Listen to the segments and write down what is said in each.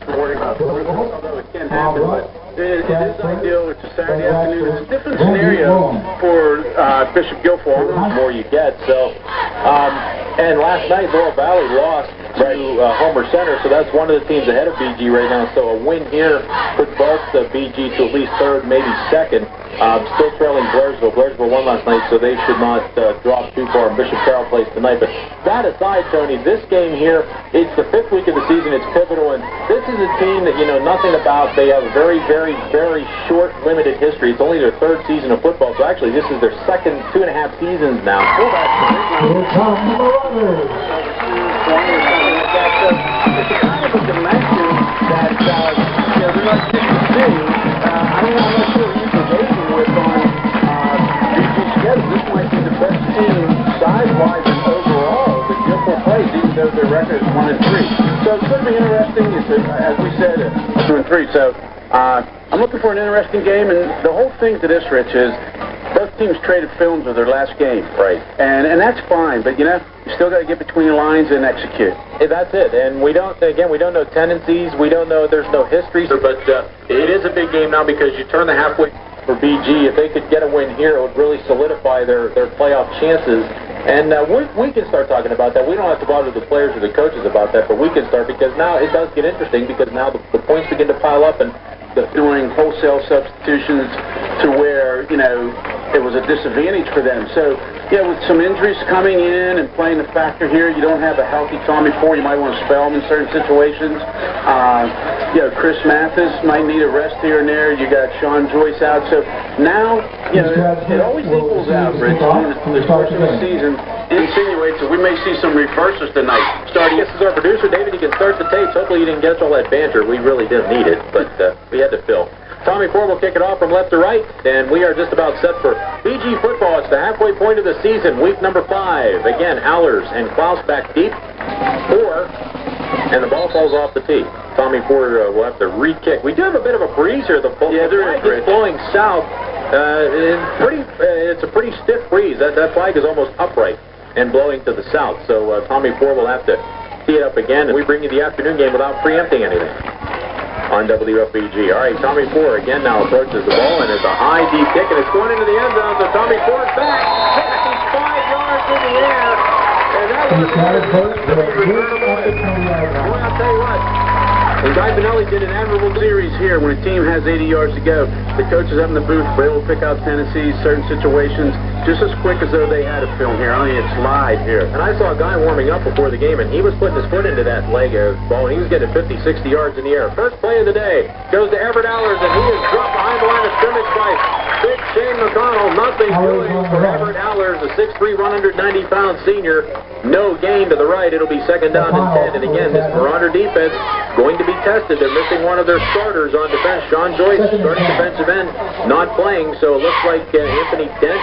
Although it can happen, but it is ideal. It's a Saturday afternoon. It's a different scenario for Bishop Guilfoyle. The more you get. So, and last night Laurel Valley lost to Homer Center, so that's one of the teams ahead of BG right now. So a win here puts both BG to at least third, maybe second. Still trailing Blairsville. Blairsville won last night, so they should not drop too far. And Bishop Carroll plays tonight. But that aside, Tony, this game here, it's the 5th week of the season. It's pivotal, and this is a team that you know nothing about. They have a very, very, very short, limited history. It's only their 3rd season of football, so actually this is their second 2.5 seasons now. It's kind of a dimension that they're not used to seeing. I'm not sure the information with on BG's schedule. This might be the best team size-wise and overall that Guilfoyle plays, even though their record is 1-3. So it's going to be interesting. It's as we said, 2-3. So I'm looking for an interesting game, and the whole thing to this, Rich, is both teams traded films of their last game. Right. And that's fine, but you still got to get between the lines and execute. Hey, that's it. And we don't know tendencies. We don't know, there's no history. But it is a big game now because you turn the halfway for BG. If they could get a win here, it would really solidify their playoff chances. And we can start talking about that. We don't have to bother the players or the coaches about that, but we can start because now it does get interesting because now the points begin to pile up and doing wholesale substitutions to where, it was a disadvantage for them. So, with some injuries coming in and playing a factor here, you don't have a healthy Tommy Ford. You might want to spell him in certain situations. Chris Mathis might need a rest here and there. You got Sean Joyce out. So now, it always equals out, Rich, in the course of the season. Insinuates that we may see some reverses tonight. Starting, this is our producer, David. You can start the tapes. Hopefully you didn't get all that banter. We really didn't need it, but we had to fill. Tommy Ford will kick it off from left to right, and we are just about set for BG football. It's the halfway point of the season, week number 5. Again, Allers and Klaus back deep. 4, and the ball falls off the tee. Tommy Ford will have to re-kick. We do have a bit of a breeze here. The flag is blowing south. It's a pretty stiff breeze. That flag is almost upright and blowing to the south. So Tommy Ford will have to tee it up again, and we bring you the afternoon game without preempting anything on WFBG. All right, Tommy Ford again now approaches the ball, and it's a high, deep kick, and it's going into the end zone, so Tommy Ford's back. He's 5 yards in the air, and that was boy, I'll tell you what. And Guy Benelli did an admirable series here when a team has 80 yards to go. The coaches up in the booth were able to pick out tendencies, certain situations, just as quick as though they had a film here. Only it's live here. And I saw a guy warming up before the game, and he was putting his foot into that leg of the ball, and he was getting 50, 60 yards in the air. First play of the day goes to Everett Allers, and he is dropped behind the line of scrimmage by big Shane McConnell. Nothing doing for Everett Allers, a 6'3", 190-pound senior. No gain to the right. It'll be second down and 10. And again, this Marauder defense going to be tested. They're missing one of their starters on defense. Sean Joyce, starting defensive end, not playing. So it looks like Anthony Dent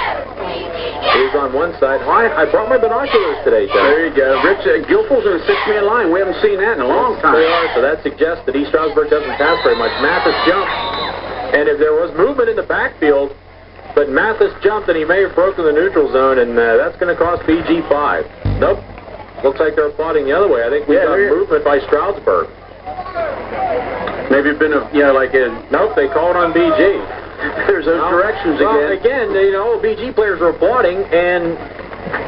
is on one side. I brought my binoculars today, John. There you go. Rich, Guilfoyle's in a 6-man line. We haven't seen that in a long time. They are, so that suggests that East Stroudsburg doesn't pass very much. Mathis jumped, and if there was movement in the backfield, but Mathis jumped and he may have broken the neutral zone, and that's going to cost BG 5. Nope. Looks like they're applauding the other way. I think we got movement by Stroudsburg. Maybe it's been nope, they called on BG. There's those directions again. BG players are applauding, and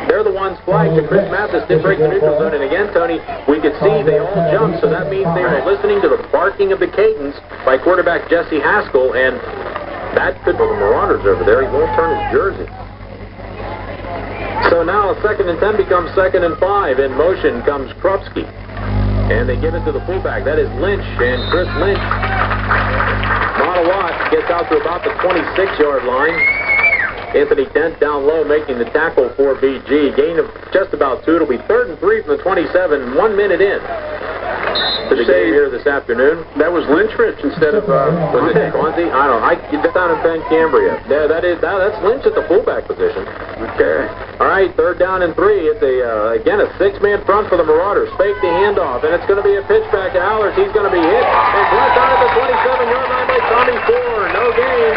they're the ones flagged. Chris Mathis did break the neutral zone, and again, Tony, we could see they all jumped, so that means they were listening to the barking of the Cadence by quarterback Jesse Haskell, and that could be the Marauders over there. He won't turn his jersey. So now 2nd and 10 becomes 2nd and 5. In motion comes Krupski. And they give it to the fullback. That is Lynch. And Chris Lynch, not a lot, gets out to about the 26-yard line. Anthony Dent down low making the tackle for BG. Gain of just about 2. It'll be 3rd and 3 from the 27, 1 minute in to the game here this afternoon. That was Lynch, Rich, instead of, was it Swansea? I don't know. That's down in Cambria. Yeah, that's Lynch at the fullback position. Okay. All right, 3rd down and 3. It's again a 6-man front for the Marauders. Fake the handoff, and it's going to be a pitch back to Allers. He's going to be hit and brought down at the 27-yard line by Tommy Ford. No gain.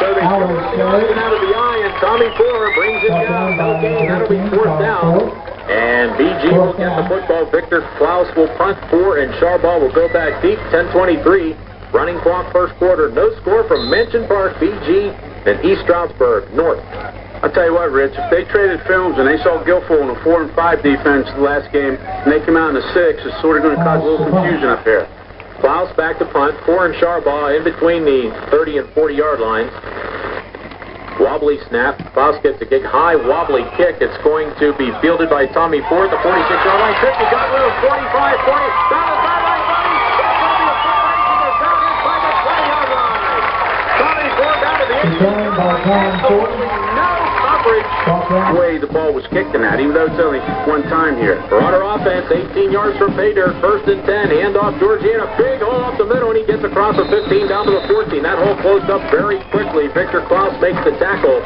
So they throw it out of the eye, and Tommy Ford brings it down. No gain. That'll be 4th down. And BG will get the football. Victor Klaus will punt 4, and Sharbaugh will go back deep. 10:23. Running clock first quarter. No score from Mention Park, BG, and East Stroudsburg North. I'll tell you what, Rich, if they traded films and they saw Guilfoyle in a 4 and 5 defense the last game, and they came out in a 6, it's sort of going to cause a little confusion up there. Klaus back to punt. 4 and Sharbaugh in between the 30 and 40-yard lines. Wobbly snap. Klaus gets a big high wobbly kick. It's going to be fielded by Tommy Ford. The 46-yard line. 50 got rid of 45, 40. Down the sideline, Tommy. It's going to be a celebration. They're down inside the 20-yard line. Tommy Ford down to the 18-yard line. The way the ball was kicked in that, even though it's only one time here. Marauder offense, 18 yards from pay dirt, 1st and 10, handoff Georgiana, big hole up the middle, and he gets across the 15 down to the 14. That hole closed up very quickly. Victor Klaus makes the tackle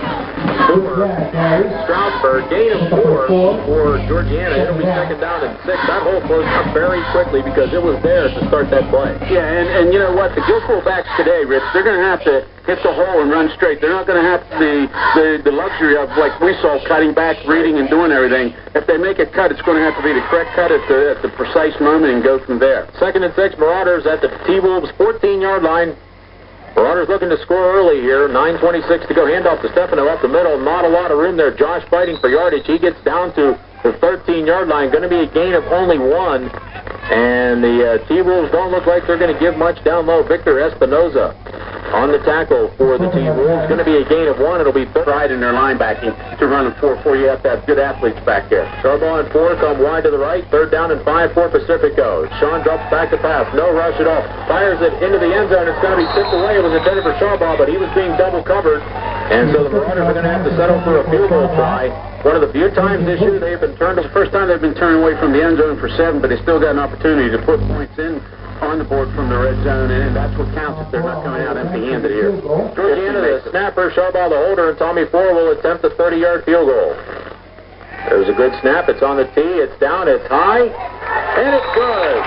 for Stroudsburg. Gain of 4 for Georgiana. It'll be 2nd down and 6. That hole closed up very quickly because it was there to start that play. Yeah, and you know what? The Guilfoyle backs today, Rich, they're going to have to hit the hole and run straight. They're not going to have the luxury of, like we saw, cutting back, reading, and doing everything. If they make a cut, it's going to have to be the correct cut at the precise moment and go from there. 2nd and 6, Marauders at the T-Wolves 14-yard line. Marauders looking to score early here. 9:26 to go. Handoff to Stefano up the middle. Not a lot of room there. Josh fighting for yardage. He gets down to the 13-yard line. Going to be a gain of only 1. And the T-Wolves don't look like they're going to give much down low. Victor Espinoza on the tackle for the T-Wolves. Going to be a gain of 1. It'll be pride in their linebacking to run a 4-4. You have to have good athletes back there. Sharbaugh and 4 come wide to the right. 3rd down and 5 for Pacifico. Sean drops back to pass. No rush at all. Fires it into the end zone. It's going to be tipped away. It was intended for Sharbaugh, but he was being double covered. And so the Marauders are going to have to settle for a field goal try. One of the few times this year they've been turned. It's the first time they've been turned away from the end zone for 7, but they still got an opportunity to put points in on the board from the red zone, and that's what counts if they're not coming out empty-handed here. Georgiana, the snapper, Sharbaugh the holder, and Tommy Ford will attempt a 30-yard field goal. There's a good snap. It's on the tee. It's down. It's high. And it's good.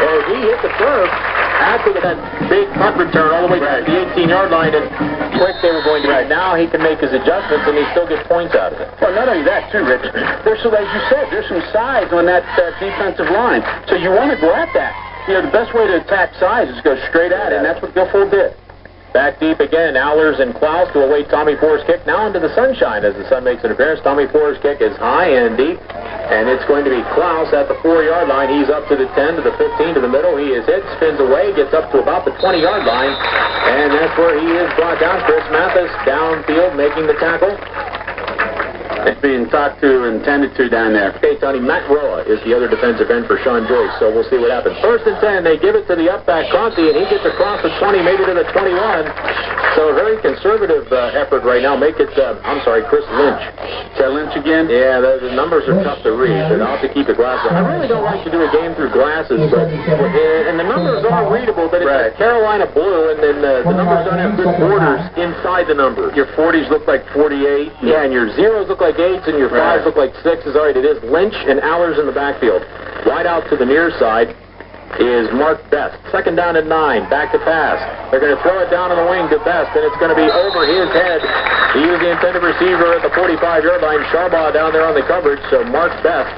As he hit the turf after that big punt return all the way to the 18-yard line, and quick they were going to get. Now he can make his adjustments, and he still gets points out of it. Well, not only that, too, Rich. There's some, as you said, there's some size on that defensive line. So you want to go at that. You know, the best way to attack size is go straight at it, and that's what Guilfoyle did. Back deep again, Allers and Klaus to await Tommy Ford's kick. Now into the sunshine as the sun makes an appearance. Tommy Ford's kick is high and deep, and it's going to be Klaus at the 4-yard line. He's up to the 10, to the 15, to the middle. He is hit, spins away, gets up to about the 20-yard line, and that's where he is brought down. Chris Mathis downfield making the tackle. It's being talked to and tended to down there. Okay, Tony, Matt Roa is the other defensive end for Sean Joyce, so we'll see what happens. 1st and 10, they give it to the up-back Conti, and he gets across the 20, maybe to the 21. So a very conservative effort right now. Make it, Chris Lynch. Is that Lynch again? Yeah, the numbers are tough to read, but I'll have to keep the glasses on. I really don't like to do a game through glasses, but and the numbers are readable, but it's Carolina blue, and then the numbers don't have good borders inside the number. Your 40s look like 48. Yeah, and your zeros look like 8s, and your 5s look like 6s. All right, it is Lynch and Allers in the backfield. Wide out to the near side is Mark Best. 2nd down and 9. Back to pass. They're going to throw it down on the wing to Best, and it's going to be over his head. He was the intended receiver at the 45-yard line. Sharbaugh down there on the coverage, so Mark Best,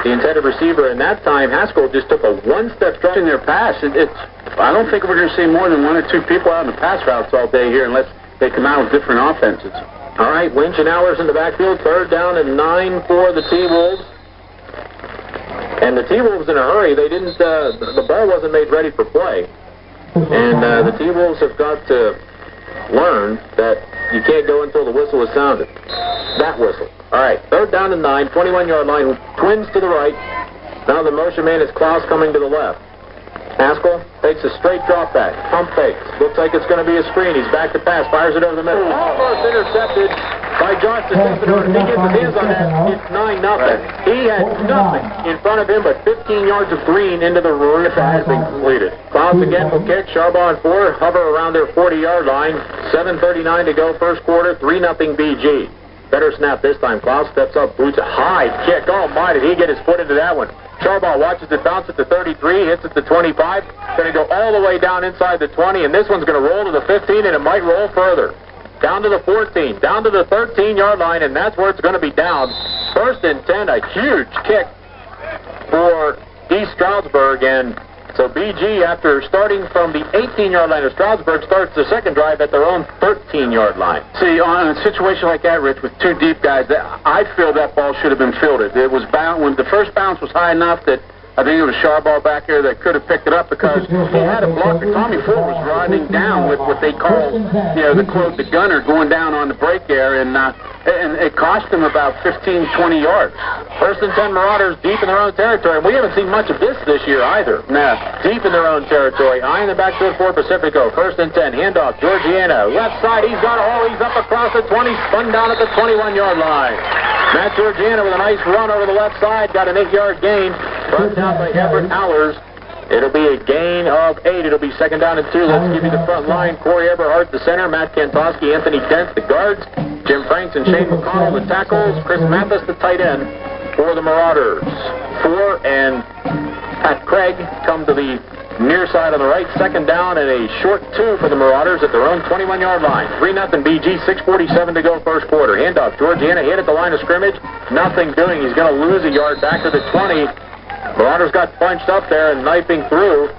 the intended receiver. And that time, Haskell just took a one-step drop in their pass. I don't think we're going to see more than 1 or 2 people out in the pass routes all day here unless they come out with different offenses. All right, Lynch and Allers in the backfield. 3rd down and 9 for the T-Wolves. And the T-Wolves in a hurry. They didn't. The ball wasn't made ready for play. And the T-Wolves have got to learn that you can't go until the whistle is sounded. That whistle. All right, 3rd down and 9, 21-yard line. Twins to the right. Now the motion man is Klaus coming to the left. Haskell takes a straight drop back. Pump fakes. Looks like it's going to be a screen. He's back to pass. Fires it over the middle. Almost intercepted by Josh DeStefano. If he gets his hands on that, it's 9-0. He had nothing in front of him but 15 yards of green into the roof that has been completed. Klaus again will kick. Sharbaugh and 4 hover around their 40-yard line. 7:39 to go first quarter. 3-0 BG. Better snap this time. Klaus steps up, boots a high kick. Oh my, did he get his foot into that one. Sharbaugh watches it bounce at the 33, hits it to 25. Going to go all the way down inside the 20, and this one's going to roll to the 15, and it might roll further. Down to the 14, down to the 13-yard line, and that's where it's going to be down. First and 10, a huge kick for East Stroudsburg, and so BG, after starting from the 18-yard line of Stroudsburg, starts the second drive at their own 13-yard line. See, on a situation like that, Rich, with two deep guys, I feel that ball should have been fielded. It was bound when the first bounce was high enough that I think it was Charball back here that could have picked it up because he had a blocker. Tommy Ford was riding down with what they call, the gunner going down on the break there, and it cost him about 15, 20 yards. First and 10 Marauders deep in their own territory. We haven't seen much of this year either. No. Deep in their own territory. High in the backfield for Pacifico. First and 10. Handoff. Georgiano. Left side. He's got a hole. He's up across the 20. Spun down at the 21-yard line. Matt Georgiano with a nice run over the left side. Got an 8-yard gain. Brought down by Everett Allers. It'll be a gain of 8. It'll be second down and 2. Let's give you the front line. Corey Eberhardt, the center. Matt Kantowski, Anthony Dent, the guards. Jim Franks and Shane McConnell, the tackles. Chris Mathis, the tight end for the Marauders. 4 and Pat Craig come to the near side on the right. Second down and a short 2 for the Marauders at their own 21-yard line. 3-0 BG, 6:47 to go first quarter. Handoff. Georgiana hit at the line of scrimmage. Nothing doing. He's going to lose a yard back to the 20. Marauders got bunched up there and knifing through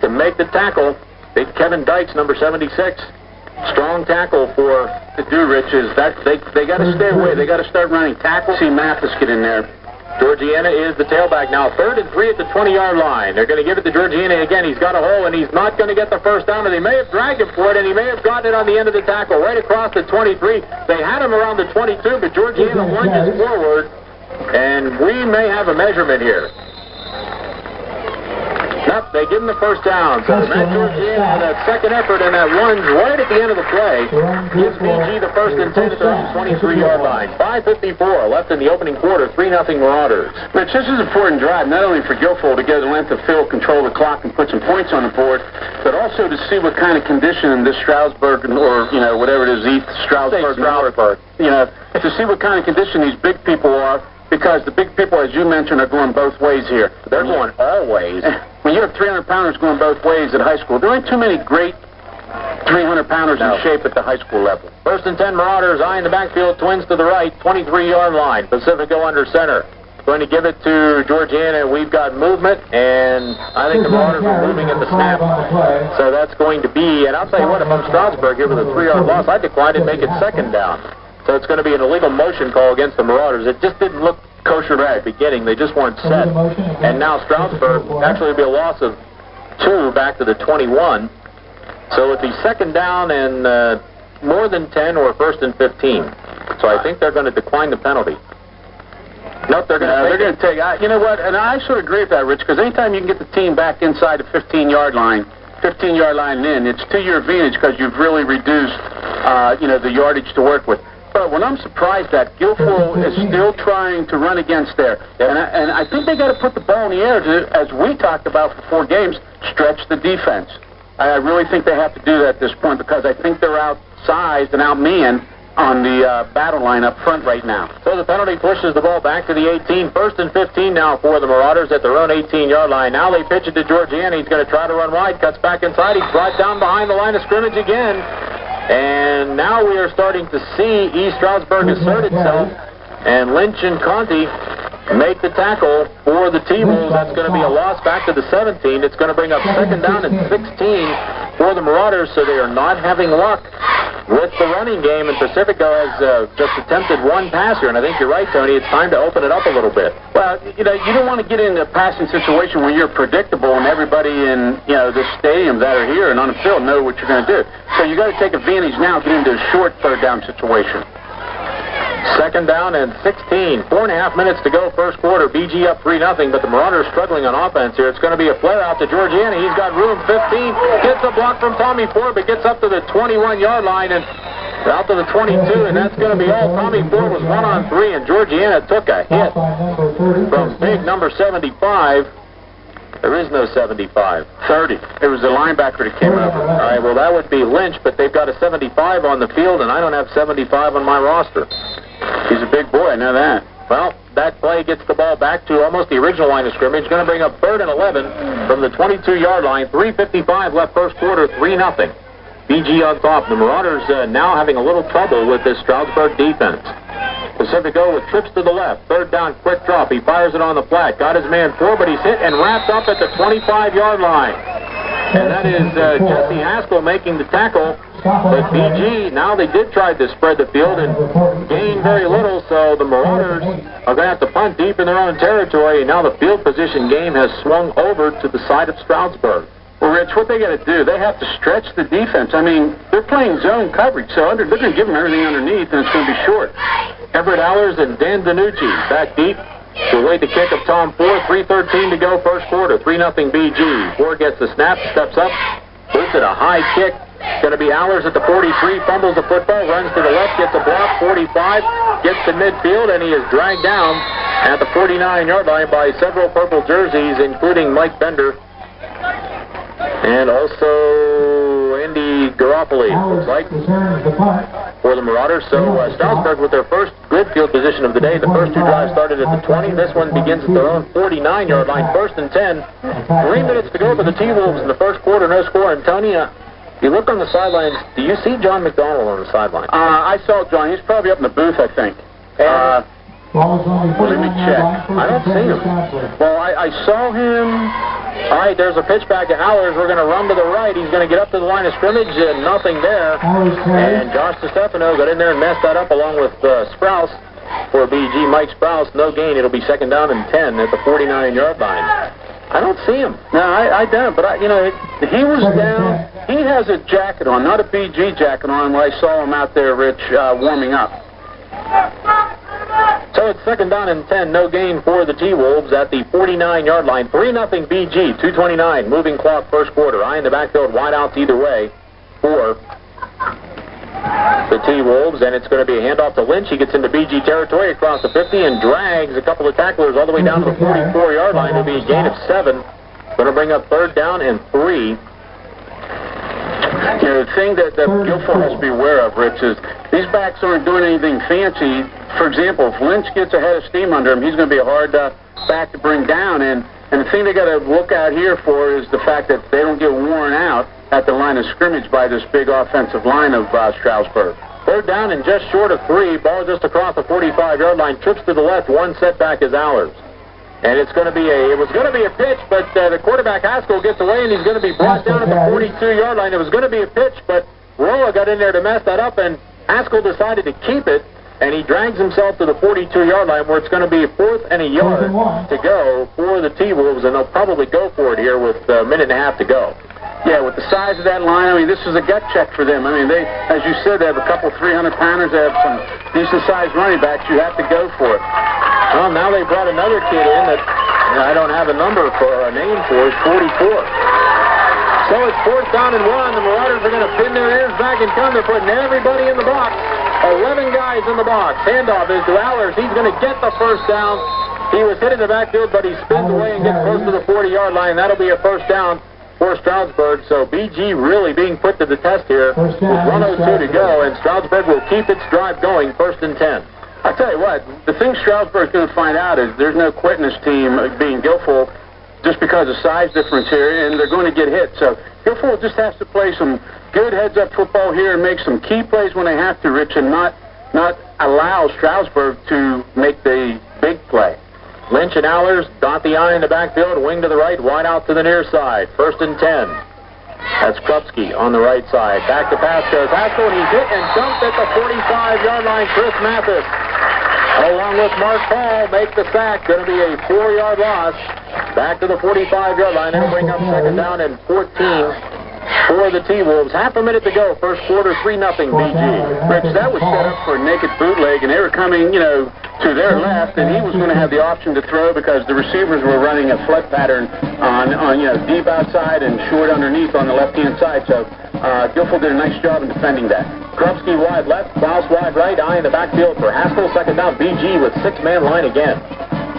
to make the tackle. Big Kevin Dykes, number 76. Strong tackle for The do, Rich, is that they got to stay away. They got to start running tackle. See Mathis get in there. Georgiana is the tailback now. 3rd and 3 at the 20-yard line. They're going to give it to Georgiana again. He's got a hole, and he's not going to get the first down. And they may have dragged him for it, and he may have gotten it on the end of the tackle, right across the 23. They had him around the 22, but Georgiana lunges forward, and we may have a measurement here. Nope, they give him the first down. So Matt Georgiana, that second effort and that lunge right at the end of the play gives BG the first and 10 at their own 23-yard line. 5:54 left in the opening quarter. 3-0 Marauders. Rich, this is an important drive, not only for Guilfoyle to go the length of field, control the clock, and put some points on the board, but also to see what kind of condition this Stroudsburg, or, whatever it is, East Stroudsburg, to see what kind of condition these big people are, because the big people, as you mentioned, are going both ways here. They're going all ways. When you have 300-pounders going both ways at high school, there aren't too many great 300-pounders in shape at the high school level. First and 10 Marauders, eye in the backfield, twins to the right, 23-yard line. Pacifico under center. Going to give it to Georgiana. We've got movement, and I think the Marauders are moving at the snap. So that's going to be, and I'll tell you what, if I'm Stroudsburg here with a 3-yard loss, I'd decline and make it second down. So it's going to be an illegal motion call against the Marauders. It just didn't look kosher at the beginning. They just weren't set. And now Stroudsburg actually will be a loss of 2 back to the 21. So it'd be second down and more than 10 or first and 15. So I think they're going to decline the penalty. Nope, they're going to take you know what, and I sort of agree with that, Rich, because anytime you can get the team back inside the 15-yard line, 15-yard line in, it's to your advantage because you've really reduced, the yardage to work with. But what I'm surprised at, Guilfoyle is still trying to run against there. And I think they got to put the ball in the air, as we talked about for 4 games, stretch the defense. I really think they have to do that at this point because I think they're outsized and outmanned on the battle line up front right now. So the penalty pushes the ball back to the 18. First and 15 now for the Marauders at their own 18-yard line. Now they pitch it to Georgiana. He's going to try to run wide, cuts back inside. He's brought down behind the line of scrimmage again. And now we are starting to see East Stroudsburg assert itself, and Lynch and Conti make the tackle for the T-Wolves. That's going to be a loss back to the 17. It's going to bring up second down and 16 for the Marauders, so they are not having luck with the running game, and Pacifico has just attempted 1 pass here, and I think you're right, Tony. It's time to open it up a little bit. Well, you don't want to get in a passing situation where you're predictable and everybody in, the stadium that are here and on the field know what you're going to do. So you got to take advantage now, get into a short third down situation. Second down and 16. 4.5 minutes to go first quarter. BG up 3-0, but the Marauders struggling on offense here. It's going to be a flare out to Georgiana. He's got room. 15. Gets a block from Tommy Ford, but gets up to the 21-yard line and out to the 22, and that's going to be all. Tommy Ford was 1-on-3, and Georgiana took a hit from big number 75. There is no 75. 30. It was the linebacker that came over. All right, well, that would be Lynch, but they've got a 75 on the field, and I don't have 75 on my roster. He's a big boy, I know that. Well, that play gets the ball back to almost the original line of scrimmage. Going to bring up 3rd and 11 from the 22-yard line. 3:55 left first quarter, 3-0. BG on top. The Marauders now having a little trouble with this Stroudsburg defense. Pacifico with trips to the left. Third down, quick drop. He fires it on the flat. Got his man 4, but he's hit and wrapped up at the 25-yard line. And that is Jesse Haskell making the tackle. But BG, now they did try to spread the field and gain very little, so the Marauders are going to have to punt deep in their own territory. And now the field position game has swung over to the side of Stroudsburg. Well, Rich, what they got to do, they have to stretch the defense. I mean, they're playing zone coverage, so they're going to give them everything underneath, and it's going to be short. Everett Allers and Dan Danucci back deep to await the kick of Tom Ford. 3:13 to go, first quarter. 3-0 BG. Ford gets the snap, steps up, boots it a high kick. Going to be Allers at the 43, fumbles the football, runs to the left, gets a block, 45, gets to midfield, and he is dragged down at the 49-yard line by several purple jerseys, including Mike Bender and also Andy Garofoli, looks like, for the Marauders. So Stroudsburg with their first good field position of the day. The first two drives started at the 20. This one begins at their own 49-yard line, 1st and 10. 3 minutes to go for the T-Wolves in the first quarter, no score. And Tony, you look on the sidelines, do you see John McDonald on the sideline? I saw John. He's probably up in the booth, I think. Let me check. I don't see him. Well, I saw him. All right, there's a pitch back to Allers. We're going to run to the right. He's going to get up to the line of scrimmage, and nothing there. And Josh DeStefano got in there and messed that up along with Sprouse for BG. Mike Sprouse, no gain. It'll be 2nd down and 10 at the 49-yard line. I don't see him. No, I don't. But, he was down. He has a jacket on, not a BG jacket on, where I saw him out there, Rich, warming up. So it's 2nd down and 10, no gain for the T-Wolves at the 49-yard line. 3-0 BG, 2:29, moving clock, first quarter. Eye in the backfield, wide outs either way for the T-Wolves, and it's going to be a handoff to Lynch. He gets into BG territory across the 50 and drags a couple of tacklers all the way down to the 44-yard line. It'll be a gain of 7. Going to bring up 3rd down and 3. The thing that Guilfoyle has to be aware of, Rich, is these backs aren't doing anything fancy. For example, if Lynch gets a head of steam under him, he's going to be a hard back to bring down. And the thing they got to look out here for is the fact that they don't get worn out at the line of scrimmage by this big offensive line of Stroudsburg. 3rd down and just short of 3. Ball just across the 45-yard line. Trips to the left. One setback is Allers. And it was going to be a pitch, but the quarterback Haskell gets away, and he's going to be brought down at the 42-yard line. It was going to be a pitch, but Rolla got in there to mess that up, and Haskell decided to keep it, and he drags himself to the 42-yard line, where it's going to be 4th and a yard to go for the T-Wolves, and they'll probably go for it here with a minute and a half to go. Yeah, with the size of that line, this is a gut check for them. They, as you said, they have a couple 300-pounders. They have some decent-sized running backs. You have to go for it. Well, now they brought another kid in that I don't have a number for, a name for. It's 44. So it's 4th down and 1. The Marauders are going to pin their ears back and come. They're putting everybody in the box. 11 guys in the box. Handoff is to Allers. He's going to get the 1st down. He was hit in the backfield, but he spins away and gets close to the 40-yard line. That'll be a 1st down for Stroudsburg. So BG really being put to the test here with 1:02 to go, and Stroudsburg will keep its drive going, 1st and 10. I'll tell you what, the thing Stroudsburg's going to find out is there's no quitting this team, being Guilfoyle, just because of size difference here, and they're going to get hit. So Guilfoyle just has to play some good heads-up football here and make some key plays when they have to, Rich, and not allow Stroudsburg to make the big play. Lynch and Allers dot the I in the backfield, wing to the right, wide out to the near side. 1st and 10. That's Krupski on the right side. Back to pass goes Haskell, and he's hit and dumped at the 45-yard line. Chris Mathis, along with Mark Paul, make the sack. Going to be a 4-yard loss. Back to the 45-yard line. It'll bring up 2nd down and 14 for the T-Wolves. Half a minute to go. First quarter, 3-0 BG. Rich, that was set up for a naked bootleg, and they were coming, to their left, and he was going to have the option to throw because the receivers were running a flood pattern on deep outside and short underneath on the left-hand side. So Guilfoyle did a nice job in defending that. Krupski wide left, Klaus wide right, eye in the backfield for Haskell. 2nd down, BG with 6-man line again.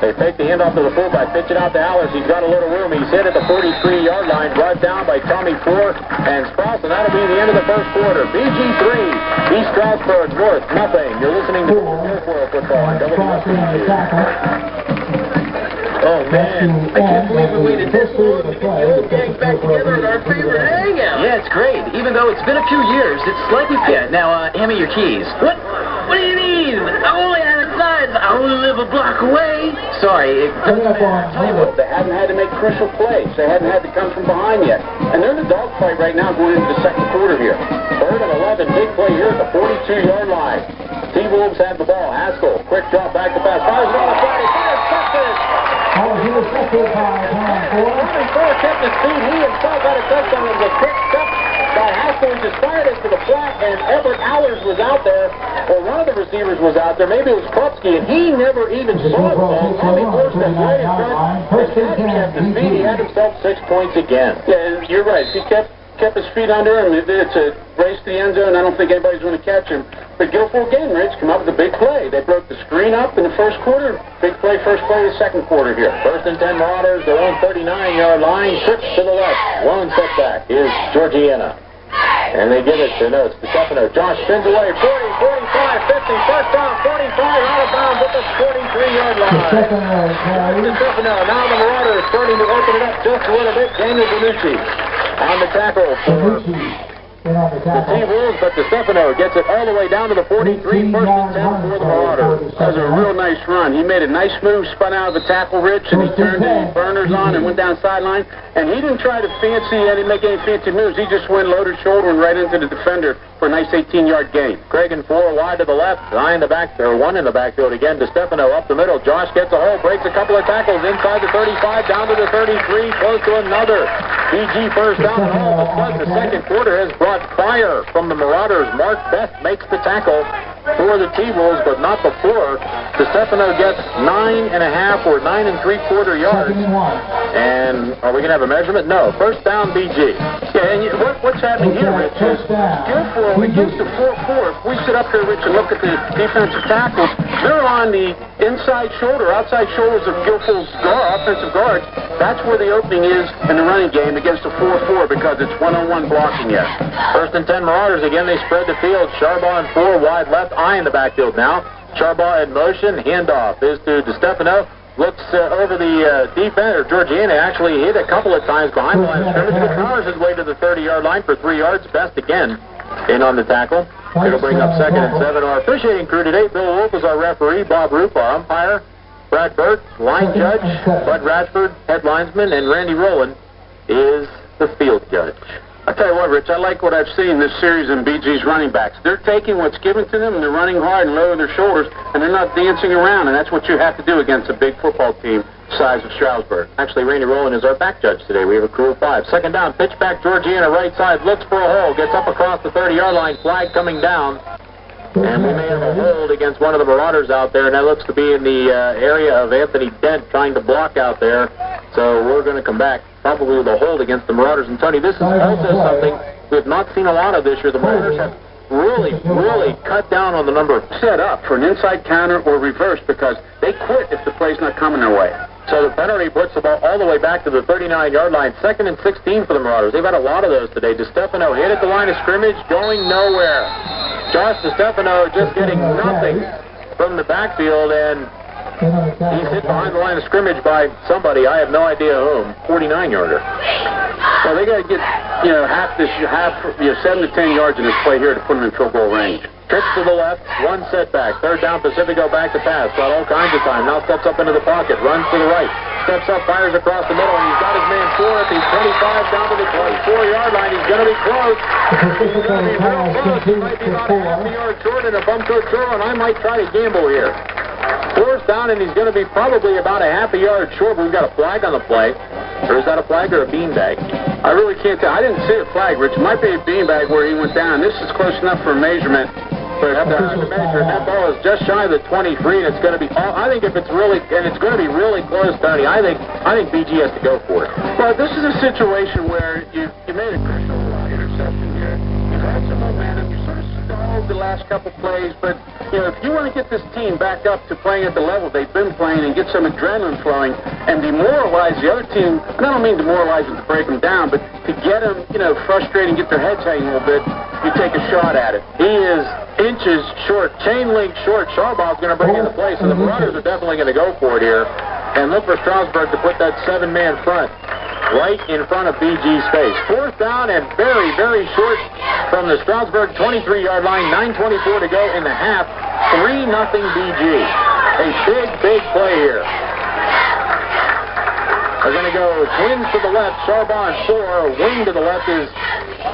They take the handoff to the fullback, pitch it out to Allers. He's got a little room. He's hit at the 43-yard line, brought down by Tommy Ford and Sprouse, and that'll be the end of the first quarter. BG 3, East Stroudsburg, North, nothing. You're listening to Guilfoyle football on WSBT. Oh, man. I can't believe we waited this long to get the old gang back together in our favorite hangout. Yeah, it's great. Even though it's been a few years, it's slightly... Yeah, now, hand me your keys. What do you mean? I've only had a I only live a block away. Sorry, Tell you what, they haven't had to make crucial plays. They haven't had to come from behind yet. And they're in a dogfight right now going into the second quarter here. Third and 11, big play here at the 42-yard line. T-Wolves have the ball. Haskell, quick drop back to pass. Fires it on the Friday. Fires, touches! Running forward, kept his feet. He himself had a touchdown. It was a quick step by Haskell. He just fired it to the flat, and Everett Allers was out there, or one of the receivers was out there. Maybe it was Krupski, and he never even saw the ball. Tommy forced him right in front. And had he kept his feet, he had himself 6 points again. Yeah, you're right. If he kept his feet under him, it's a race to the end zone. I don't think anybody's going to catch him. But Guilfoyle again, Rich, come up with a big play. They broke the screen up in the first quarter. Big play, first play of the second quarter here. First and 10 Marauders, their own 39-yard line. Trips to the left. One setback is Georgiana. And they give it to Stefano. Josh spins away. 40, 45, 50. First down, 45, out of bounds at the 43-yard line. Stefano. Now the Marauders starting to open it up just a little bit. Daniel Benucci on the tackle for the T-Wolves, but Stefano gets it all the way down to the 43, first and 10 for the Marauders. That was a real nice run. He made a nice move, spun out of the tackle, Rich, and he turned the burners on and went down sideline. And he didn't try to make any fancy moves. He just went loaded shoulder and right into the defender for a nice 18-yard gain. Craig and 4 wide to the left, 9 in the back, or 1 in the backfield again. Stefano up the middle. Josh gets a hole, breaks a couple of tackles inside the 35, down to the 33, close to another. BG first down and all. The second quarter has brought fire from the Marauders. Mark Beth makes the tackle for the T-Wolves, but not before. Stefano gets 9.5 or 9 3/4 yards. And are we going to have a measurement? No. First down, BG. Yeah, and what's happening here, Rich, is Guilfoyle against the 4-4. If we sit up here, Rich, and look at the defensive tackles, they're on the inside shoulder, outside shoulders of Guilfoyle's offensive guards. That's where the opening is in the running game against the 4-4 because it's one-on-one blocking yet. First and 10 Marauders. Again, they spread the field. Charbaugh and 4 wide left. Eye in the backfield now. Charbaugh in motion. Handoff is to Stefano. Looks over the defense, or Georgiana actually hit a couple of times behind the line of scrimmage, but powers his way to the 30-yard line for 3 yards. Best again in on the tackle. It'll bring up 2nd and 7. Our officiating crew today, Bill Wolf is our referee, Bob Roop, our umpire, Brad Burt, line judge, Bud Radford, head linesman, and Randy Rowland is the field judge. I tell you what, Rich, I like what I've seen this series in BG's running backs. They're taking what's given to them, and they're running hard and lowering their shoulders, and they're not dancing around, and that's what you have to do against a big football team the size of Stroudsburg. Actually, Randy Rowland is our back judge today. We have a crew of 5. Second down, pitch back, Georgiana right side, looks for a hole, gets up across the 30-yard line, flag coming down. And we may have a hold against one of the Marauders out there, and that looks to be in the area of Anthony Dent trying to block out there. So we're going to come back probably with a hold against the Marauders. And Tony, this is also something we have not seen a lot of this year. The Marauders have really cut down on the number of set up for an inside counter or reverse because they quit if the play's not coming their way. So the penalty puts the ball all the way back to the 39-yard line. 2nd and 16 for the Marauders. They've had a lot of those today. Stefano hit at the line of scrimmage, going nowhere. Josh Stefano just getting nothing from the backfield, and he's hit behind the line of scrimmage by somebody. I have no idea whom. 49-yarder. Well, they got to get, half 7 to 10 yards in this play here to put them in field goal range. Trips to the left, 1 setback. Third down, Pacifico back to pass. Got all kinds of time. Now steps up into the pocket, runs to the right. Steps up, fires across the middle, and he's got his man 4 at the 25 down to the 24-yard line. He's going to be close. He's going to be real close. He might be about a half a yard short and a bump to a throw, and I might try to gamble here. 4th down, and he's going to be probably about a half a yard short. We've got a flag on the play. Or is that a flag or a beanbag? I really can't tell. I didn't see a flag, Rich. It might be a beanbag where he went down. This is close enough for a measurement. But have to measure. And that ball is just shy of the 23, and it's going to be. I think if it's really, and it's going to be really close, Tony. I think BG has to go for it. Well, this is a situation where you made a crucial interception here. You've had some momentum. You sort of stalled the last couple plays, but if you want to get this team back up to playing at the level they've been playing and get some adrenaline flowing and demoralize the other team, and I don't mean demoralize them to break them down, but to get them, frustrated and get their heads hanging a little bit, you take a shot at it. He is inches short, chain link short. Charbaugh's going to bring in the play, so the Marauders are definitely going to go for it here and look for Stroudsburg to put that 7-man front right in front of BG's face. 4th down and very short from the Stroudsburg 23-yard line. 9:24 to go in the half. 3-0 BG. A big play here. They're going to go twins to the left, Charbon 4, wing to the left is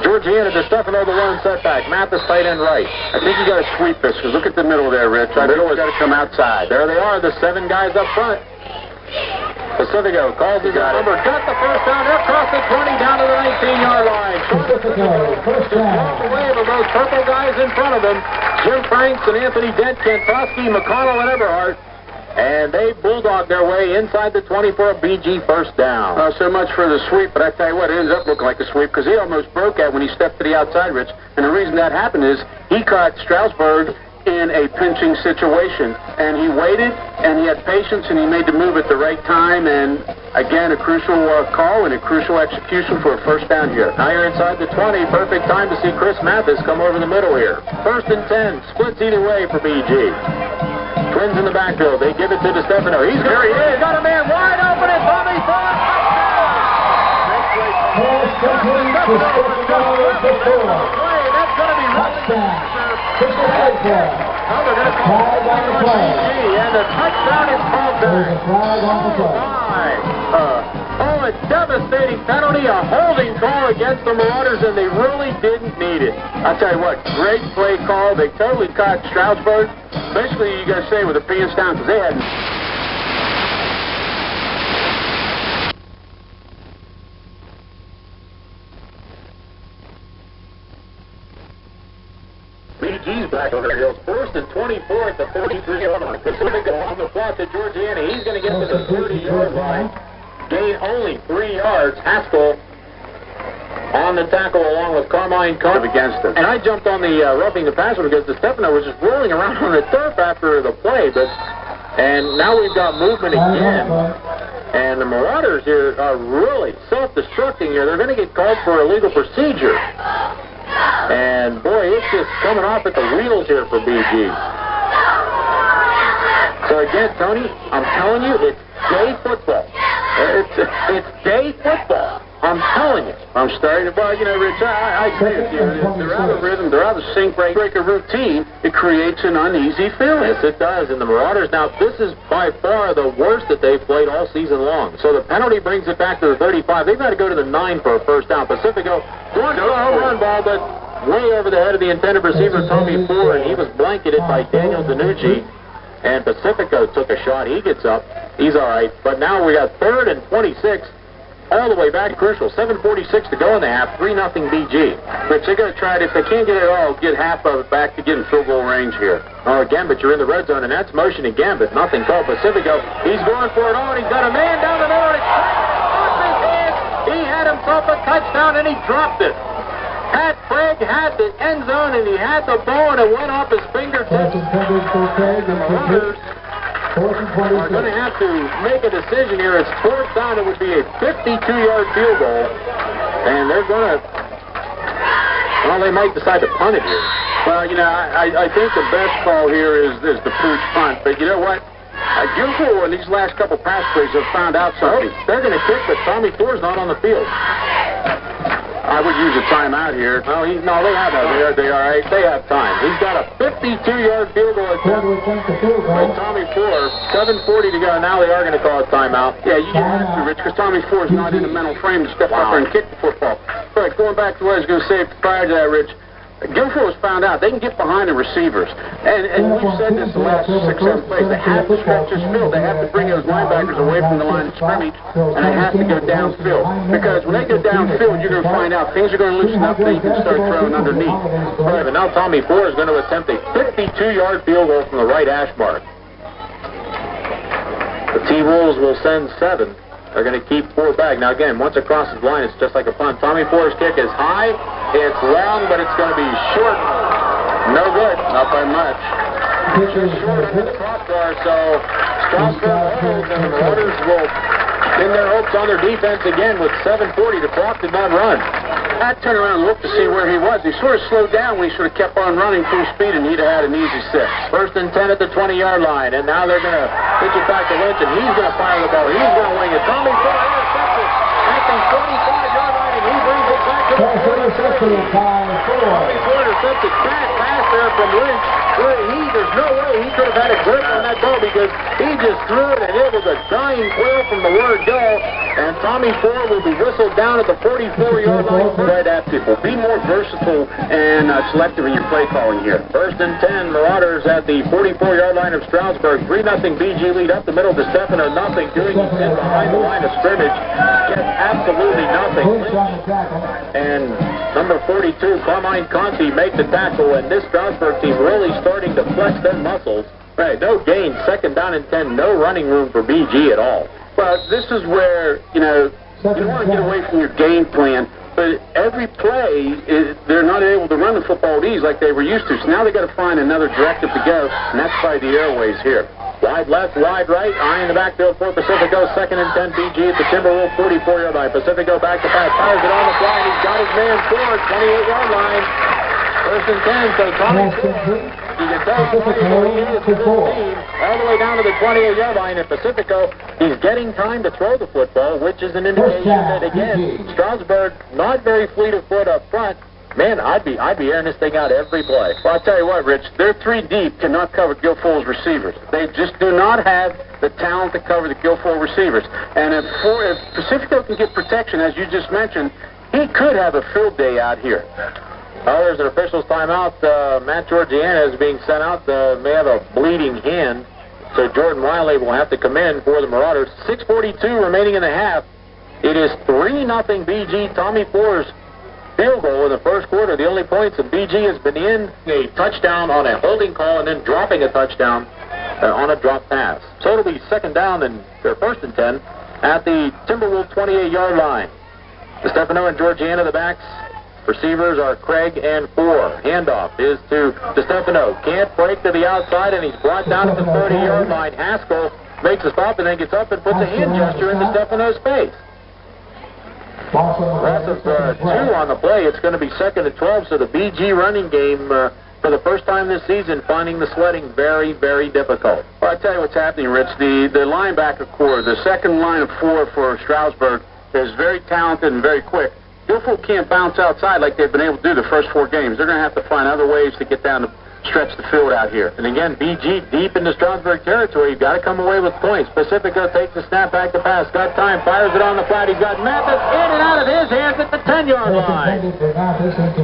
Georgiana DeStefano, the lone setback. Mathis tight end right. I think you got to sweep this, because look at the middle there, Rich. I think it's got to come outside. There they are, the 7 guys up front. Pacifico calls his number, got the first down, they're across the 20, down to the 19-yard line. Just walk away from those purple guys in front of them. Jim Franks and Anthony Dent, Kantowski, McConnell, and Everhart. And they bulldogged their way inside the 20 for a BG first down. Well, so much for the sweep, but I tell you what, it ends up looking like a sweep because he almost broke out when he stepped to the outside, Rich. And the reason that happened is he caught Stroudsburg in a pinching situation. And he waited, and he had patience, and he made the move at the right time. And, again, a crucial call and a crucial execution for a first down here. Now you're inside the 20. Perfect time to see Chris Mathis come over the middle here. 1st and 10. Splits either way for BG. Twins in the backfield. They give it to DeStefano. He's got a man wide open and Tommy Thorne. That's going to be and the touchdown is called back. Oh, a devastating penalty, a holding call against the Marauders, and they really didn't need it. I'll tell you what, great play call. They totally caught Stroudsburg. Basically, you got to say with the pants down because they hadn't. BG's back over the hills. 1st and 24 at the 43-yard line. Pacifico on the flat to Georgiana. He's going to get to the 30-yard line. Gain only 3 yards. Haskell on the tackle along with Carmine Cobb against him. And I jumped on the roughing the passer because DeStefano was just rolling around on the turf after the play. And now we've got movement again. And the Marauders here are really self-destructing here. They're going to get called for illegal procedure. And boy, it's just coming off at the wheels here for BG. So again, Tony, I'm telling you, it's day football. It's day football. I'm telling you. I'm starting to, well, you know, Rich, I agree with you. They're out of rhythm. They're out of sync breaker routine. It creates an uneasy feeling. Yes, it does. And the Marauders, now, this is by far the worst that they've played all season long. So the penalty brings it back to the 35. They've got to go to the 9 for a first down. Pacifico going to a home run ball, but way over the head of the intended receiver, Tommy Ford, and he was blanketed by Daniel Danucci. And Pacifico took a shot. He gets up. He's all right. But now we got 3rd and 26. All the way back, crucial. 7:46 to go in the half. 3-0 BG. But they're going to try it. If they can't get it all, get half of it back to get in field goal range here. Oh, again, but you're in the red zone, and that's motion again, but nothing called. Pacifico, he's going for it all, and he's got a man down the middle, and it's off his head. He had himself a touchdown, and he dropped it. Pat Craig had the end zone, and he had the ball, and it went off his fingertips. The Marauders are going to have to make a decision here. It's 4th down. It would be a 52-yard field goal. And they're going to, well, they might decide to punt it here. Well, you know, I think the best call here is the pooch punt. But you know what? Guilfoyle in these last couple pass plays have found out something. They're going to kick, but Tommy Thor's not on the field. I would use a timeout here. No, they have that. They all right. They have time. He's got a 52-yard field goal attempt by Tommy Thor. 7:40 to go. Now they are going to call a timeout. Yeah, you have to, Rich, because Tommy Thor's not in the mental frame to step up there and kick the football. All right, going back to what I was going to say prior to that, Rich. Guilfoyle has found out they can get behind the receivers. And we've said this the last 6-7 plays. They have to stretch this field. They have to bring those linebackers away from the line of scrimmage, and they have to go downfield. Because when they go downfield, you're going to find out things are going to loosen up, and you can start throwing underneath. Right, but now Tommy Thor is going to attempt a 52-yard field goal from the right hash mark. The T-Wolves will send 7. They're going to keep 4 back. Now, again, once across the line, it's just like a punt. Tommy Thor's kick is high. It's long, but it's going to be short. No good. Not by much. Just short under the crossbar, so Stroudsburg holds, and the Marauders will pin their hopes on their defense again with 7:40. The clock did not run. I turned around and looked to see where he was. He sort of slowed down when he sort of kept on running full speed, and he'd have had an easy 6. 1st and 10 at the 20-yard line, and now they're going to pitch it back to Lynch, and he's going to fire the ball. He's going to wing it. Tommy Thor intercepts it at the 45-yard line, and he brings it back to the 46. Tommy Thor intercepted pass there from Lynch. There's no way he could have had a grip on that ball because he just threw it and it was a dying quail from the word go. And Tommy Ford will be whistled down at the 44-yard line. Right at people. Be more versatile and selective in your play calling here. First and 10, Marauders at the 44-yard line of Stroudsburg. 3-0 BG lead up the middle to Stefano. Nothing doing. He's in behind the line of scrimmage. Gets absolutely nothing. And number 42, Carmine Conti, make the tackle. And this Stroudsburg team really starting to flex their muscles. Right, no gain. Second down and 10. No running room for BG at all. Well, this is where, you don't want to get away from your game plan. But every play, they're not able to run the football with ease like they were used to. So now they've got to find another directive to go, and that's by the airways here. Wide left, wide right, eye in the backfield for Pacifico. Second and 10 BG at the Timberwolf 44-yard line. Pacifico back to pass, fires it on the fly, and he's got his man Ford, 28-yard line. First and 10, so Tommy Ford, you can tell Pacifico he is for this team, all the way down to the 28-yard line. And Pacifico, he's getting time to throw the football, which is an indication that, again, Stroudsburg not very fleet of foot up front. Man, I'd be airing this thing out every play. Well, I'll tell you what, Rich, they're 3 deep, cannot cover Guilfoyle's receivers. They just do not have the talent to cover the Guilfoyle receivers. And if Pacifico can get protection, as you just mentioned, he could have a field day out here. Oh, there's an official's timeout. Matt Georgiana is being sent out. May have a bleeding hand. So Jordan Wiley will have to come in for the Marauders. 6:42 remaining in the half. It is 3-0 BG. Tommy Ford's field goal in the first quarter. The only points that BG has been in a touchdown on a holding call and then dropping a touchdown on a drop pass. So it'll be second down and first and 10 at the Timberwolf 28-yard line. Stefano and Georgiana, the backs. Receivers are Craig and Four. Handoff is to Stefano. Can't break to the outside, and he's brought down at the 30-yard line. Haskell makes a stop and then gets up and puts a hand gesture into Stefano's face. Loss of 2 on the play. It's going to be second and 12, so the BG running game for the first time this season finding the sledding very, very difficult. Well, I'll tell you what's happening, Rich. The linebacker core, the second line of 4 for Stroudsburg is very talented and very quick. Guilfoyle can't bounce outside like they've been able to do the first 4 games. They're going to have to find other ways to get down to stretch the field out here. And again, BG deep into Stroudsburg territory. You've got to come away with points. Pacifico takes the snap back to pass. Got time, fires it on the flat. He's got Mathis in and out of his hands at the 10-yard line.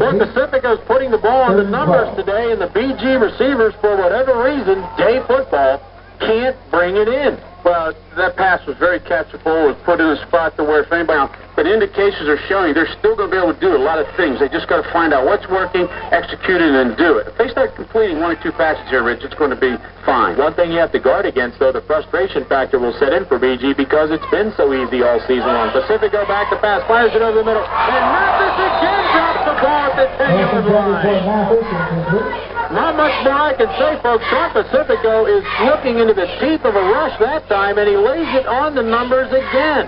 But Pacifico's putting the ball on the numbers today, and the BG receivers, for whatever reason, day football, can't bring it in. Well, that pass was very catchable. It was put in a spot to where if anybody else, but indications are showing they're still going to be able to do a lot of things. They just got to find out what's working, execute it, and do it. If they start completing 1 or 2 passes here, Rich, it's going to be fine. One thing you have to guard against, though, the frustration factor will set in for BG because it's been so easy all season long. Pacifico back to pass, fires it over the middle, and Mathis again drops the ball at the 10-yard line. Not much more I can say, folks. Sean Pacifico is looking into the teeth of a rush that time, and he lays it on the numbers again.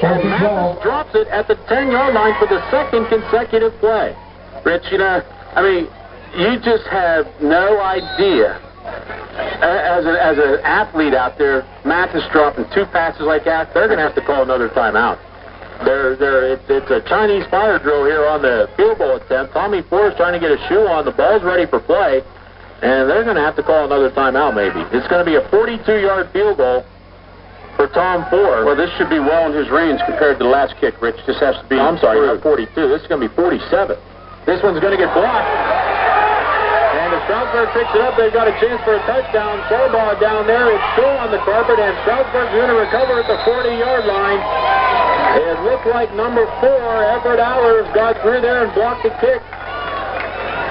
And Mathis drops it at the 10-yard line for the second consecutive play. Rich, you just have no idea. As an athlete out there, Mathis dropping 2 passes like that, they're going to have to call another timeout. It's a Chinese fire drill here on the field goal attempt. Tommy Ford's trying to get a shoe on. The ball's ready for play, and they're going to have to call another timeout maybe. It's going to be a 42-yard field goal for Tom Ford. Well, this should be well in his range compared to the last kick, Rich. This has to be... I'm sorry, not 42. This is going to be 47. This one's going to get blocked. And if Stroudsburg picks it up, they've got a chance for a touchdown. Ball down there. It's still on the carpet, and Stroudsburg's going to recover at the 40-yard line. It looked like number 4, Everett Allers, got through there and blocked the kick.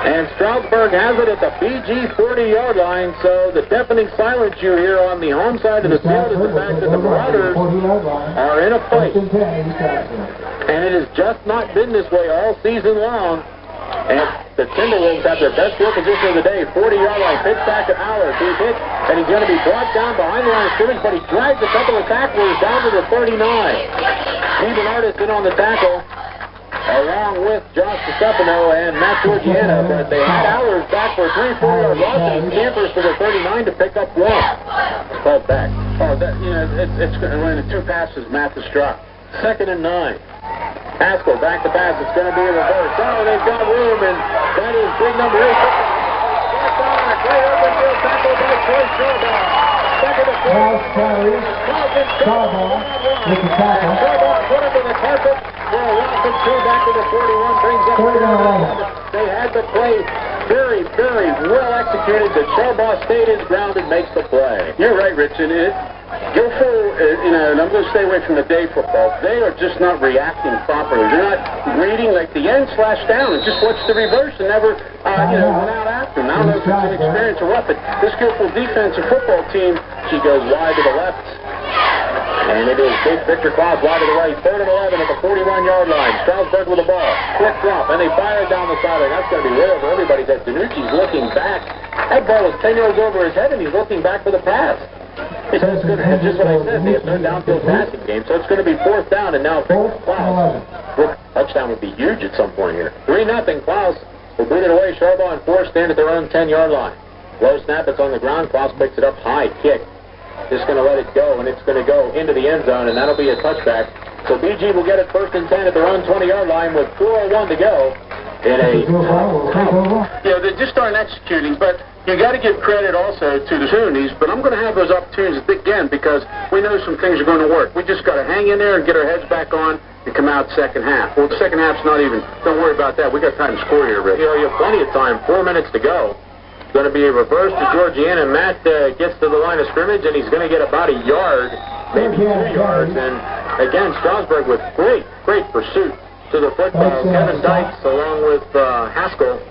And Stroudsburg has it at the BG 40-yard line, so the deafening silence you hear on the home side of the field is the fact that the Marauders are in a fight. And it has just not been this way all season long. And the Timberwolves have their best field position of the day. 40-yard line, pitch back to Allers. He's hit, and he's going to be brought down behind the line of scrimmage, but he drags a couple of tacklers down to the 39. Stephen Artis in on the tackle, along with Josh Stefano and Matt Georgiana, but they had Allers back for a 3-4-yard loss, and he scampers to the 39 to pick up 1. It's called back. Oh, it's going to run the 2 passes Mathis dropped. Second and 9. Haskell back to pass. It's going to be a reverse. Oh, they've got room, and that is big number 8. Great open field tackle by Troy Stroudsburg. Second to fourth. Stroudsburg with the tackle. Stroudsburg put him to the carpet. Well, welcome to back to the 41. Brings up 39. They had the play very, very well executed. The Stroudsburg stayed his ground and makes the play. You're right, Rich. And Guilfoyle, and I'm going to stay away from the day football. They are just not reacting properly. They're not reading like the end slash down and just watch the reverse and never, went out after them. I don't know if it's an experience or what, but this Guilfoyle defensive football team, She goes wide to the left. And it is big Victor Klaus wide to the right. 3rd and 11 at the 41-yard line. Stroudsburg with the ball. Quick drop, and they fire it down the sideline. That's going to be way over everybody's head. Danucci's looking back. That ball is 10 yards over his head, and he's looking back for the pass. It's just what I said. They have no downfield passing game, so it's going to be 4th down, and now Victor Klaus. Touchdown would be huge at some point here. 3-0. Klaus will boot it away. Stroudsburg and 4 stand at their own 10-yard line. Low snap, it's on the ground. Klaus picks it up. High kick. Just going to let it go, and it's going to go into the end zone, and that'll be a touchback. So BG will get it 1st and 10 at their own 20-yard line with 4:01 to go. They just aren't executing, but you got to give credit also to the Soonies, but I'm going to have those opportunities again because we know some things are going to work. We just got to hang in there and get our heads back on and come out second half. Well, the second half's not even, don't worry about that. We got time to score here, Rick. You have plenty of time, 4 minutes to go. Going to be a reverse to Georgiana. Matt gets to the line of scrimmage, and he's going to get about a yard, maybe 2 yards. And again, Stroudsburg with great pursuit to the football. Kevin Dykes, along with Haskell,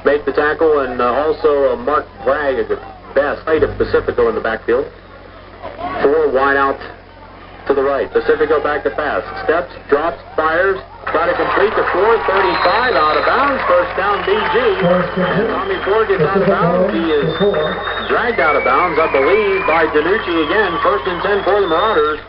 make the tackle, and also Mark Bragg at the best height of Pacifico in the backfield. 4 wide out to the right. Pacifico back to pass. Steps, drops, fires. Try to complete the 4:35 out of bounds. 1st down BG. And Tommy Ford gets out of bounds. He is dragged out of bounds, I believe, by Danucci again. 1st and 10 for the Marauders.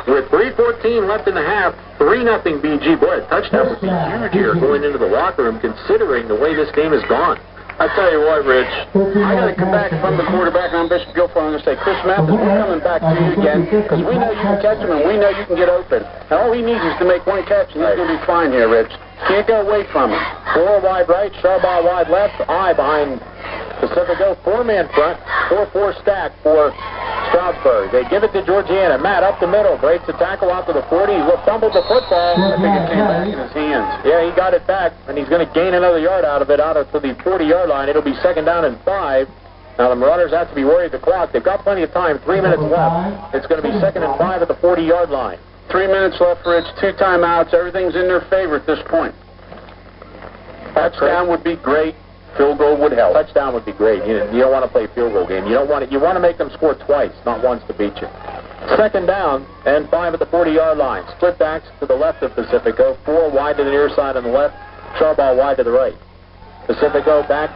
With 3:14 left in the half, 3-0 BG. Boy, a touchdown would be huge here going into the locker room considering the way this game has gone. I tell you what, Rich, I got to come back from the quarterback, and I'm Bishop Guilfoyle, and say, Chris Mathis, we're coming back to you again because we know you can catch him and we know you can get open. And all he needs is to make one catch, and he's going to be fine here, Rich. Can't go away from him. 4 wide right, Stroudsburg wide left, I behind Pacifico. 4-man front, 4-4 stack for Stroudsburg. They give it to Georgiana. Matt up the middle, breaks the tackle out to the 40. He fumbled the football. I think it came back in his hands. Yeah, he got it back, and he's going to gain another yard out of it, out to the 40-yard line. It'll be 2nd down and 5. Now the Marauders have to be worried the clock. They've got plenty of time. 3 minutes left. It's going to be 2nd and 5 at the 40-yard line. 3 minutes left, Rich. 2 timeouts. Everything's in their favor at this point. Touchdown would be great. Field goal would help. Touchdown would be great. You don't want to play a field goal game. You want to make them score twice, not once to beat you. 2nd down and 5 at the 40-yard line. Split backs to the left of Pacifico. 4 wide to the near side on the left. Stroudsburg wide to the right. Pacifico back,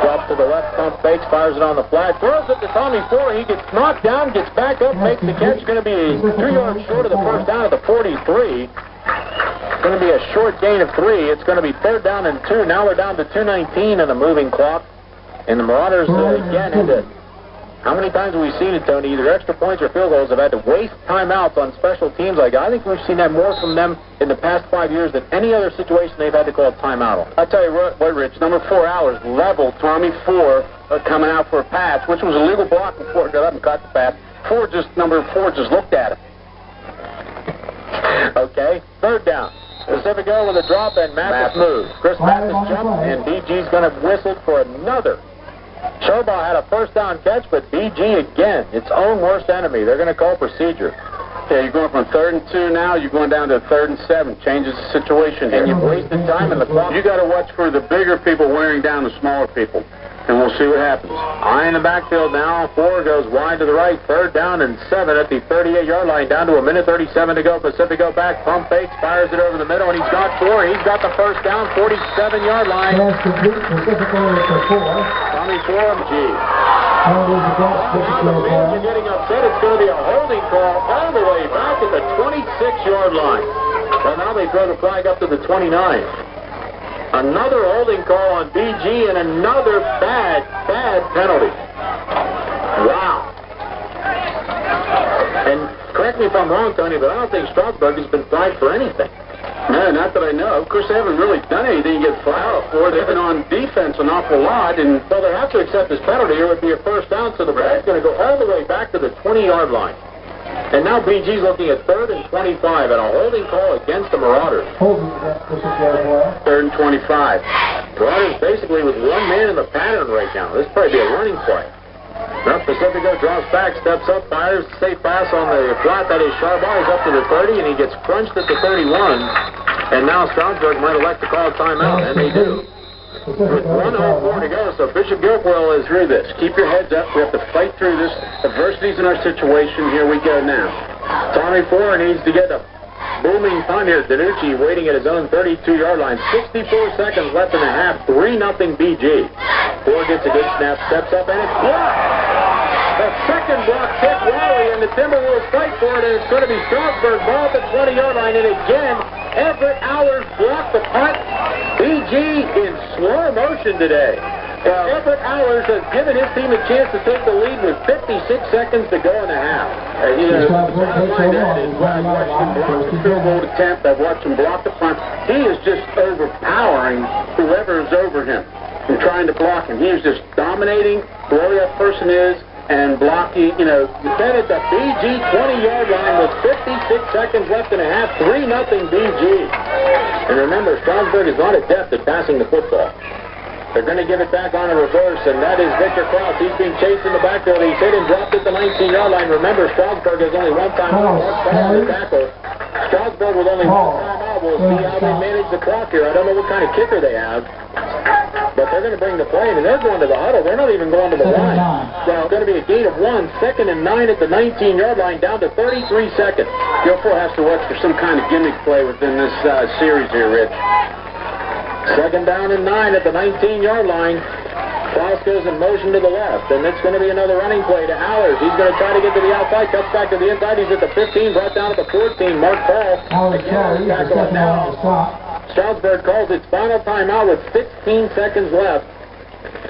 drops to the left, pump fakes, fires it on the flat, throws it to Tommy Ford. He gets knocked down, gets back up, makes the catch. Going to be 3 yards short of the 1st down at the 43. Going to be a short gain of 3. It's going to be 3rd down and 2. Now we're down to 2:19 in the moving clock. And the Marauders, again, had to... How many times have we seen it, Tony? Either extra points or field goals have had to waste timeouts on special teams like that. I think we've seen that more from them in the past 5 years than any other situation they've had to call a timeout on. I tell you what, Rich, number 4 hours leveled Tommy Ford coming out for a pass, which was a legal block before it got up and caught the pass. Number 4 just looked at it. Okay, 3rd down. Pacifico with a drop, and Mathis moves. Chris Mathis jumps, and BG's going to whistle for another. Stroudsburg had a 1st down catch, but BG again, its own worst enemy. They're going to call procedure. Yeah, you're going from 3rd and 2 now, you're going down to 3rd and 7. Changes the situation here. And you've wasted time in the clock. You got to watch for the bigger people wearing down the smaller people. And we'll see what happens. Eye in the backfield now. 4 goes wide to the right. 3rd down and 7 at the 38-yard line. Down to 1:37 to go. Pacifico back. Pump fakes. Fires it over the middle. And he's got 4. He's got the 1st down. 47-yard line. Pass complete. Pacifico is for 4. Tommy Ford, G. Now the fans are getting upset. It's going to be a holding call all the way back at the 26-yard line. Well, now they throw the flag up to the 29. Another holding call on BG and another bad penalty. Wow. And correct me if I'm wrong, Tony, but I don't think Stroudsburg has been fined for anything. No, not that I know. Of course, they haven't really done anything to get fouled for. They've been on defense an awful lot, and well, they have to accept this penalty. It would be a first down, so the ball's going to go all the way back to the 20-yard line. And now BG's looking at 3rd and 25, and a holding call against the Marauders. Holding against the Guilfoyle. 3rd and 25. Marauders basically with one man in the pattern right now. This would probably be a running play. Now Pacifico draws back, steps up, fires the safe pass on the flat. That is Charbonnet. He's up to the 30, and he gets crunched at the 31. And now Stroudsburg might elect to call a timeout, and they do. With 1:04 to go, so Bishop Guilfoyle is through this. Keep your heads up. We have to fight through this. Adversity's in our situation. Here we go now. Tommy Four needs to get a booming punt here. Danucci waiting at his own 32-yard line. 64 seconds left in the half. 3-0 BG. Four gets a good snap, steps up, and it's blocked. The second block kick, Wally, and the Timberwolves fight for it, and it's going to be Stroudsburg ball at the 20-yard line. And again, Everett Allers blocked the punt. BG in slow motion today. Everett Allers has given his team a chance to take the lead with 56 seconds to go in the half. I've watched him block the field goal attempt. I've watched him block the punt. He is just overpowering whoever is over him and trying to block him. He is just dominating whoever that person is and blocking, then at the BG 20-yard line with 56 seconds left in a half, 3-0 BG. And remember, Stroudsburg is not adept at passing the football. They're going to give it back on a reverse, and that is Victor Krause. He's being chased in the backfield. He's hit and dropped at the 19-yard line. Remember, Stroudsburg has only one time on the tackle. Stroudsburg with only one time out. We'll see how they manage the clock here. I don't know what kind of kicker they have, but they're going to bring the play in, and they're going to the huddle. They're not even going to the line. So it's going to be a gain of 1, 2nd and 9 at the 19-yard line, down to 33 seconds. Guilfoyle has to watch for some kind of gimmick play within this series here, Rich. 2nd down and 9 at the 19-yard line. Klaus goes in motion to the left, and it's going to be another running play to Allers. He's going to try to get to the outside, cuts back to the inside. He's at the 15, brought down at the 14. Mark Paul again tackle now. Stroudsburg calls its final timeout with 16 seconds left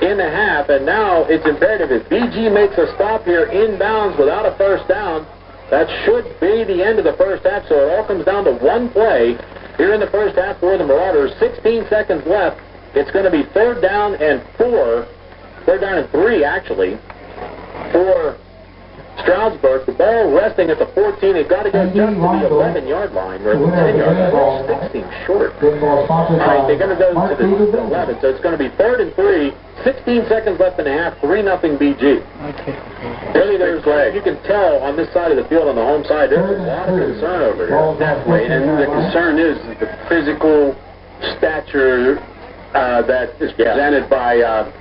in the half, and now it's imperative if BG makes a stop here inbounds without a first down, that should be the end of the first half, so it all comes down to one play here in the first half for the Marauders. 16 seconds left. It's going to be 3rd down and 3 actually, for Stroudsburg. The ball resting at the 14. They've got to go just to the 11-yard line, or the 10-yard line. They're 16 short. All right, they're going to go to the 11, so it's going to be 3rd and 3. 16 seconds left in the half, 3-0 BG. Really, you can tell on this side of the field, on the home side, there's a lot of concern over here. Definitely, and the concern is the physical stature that is presented by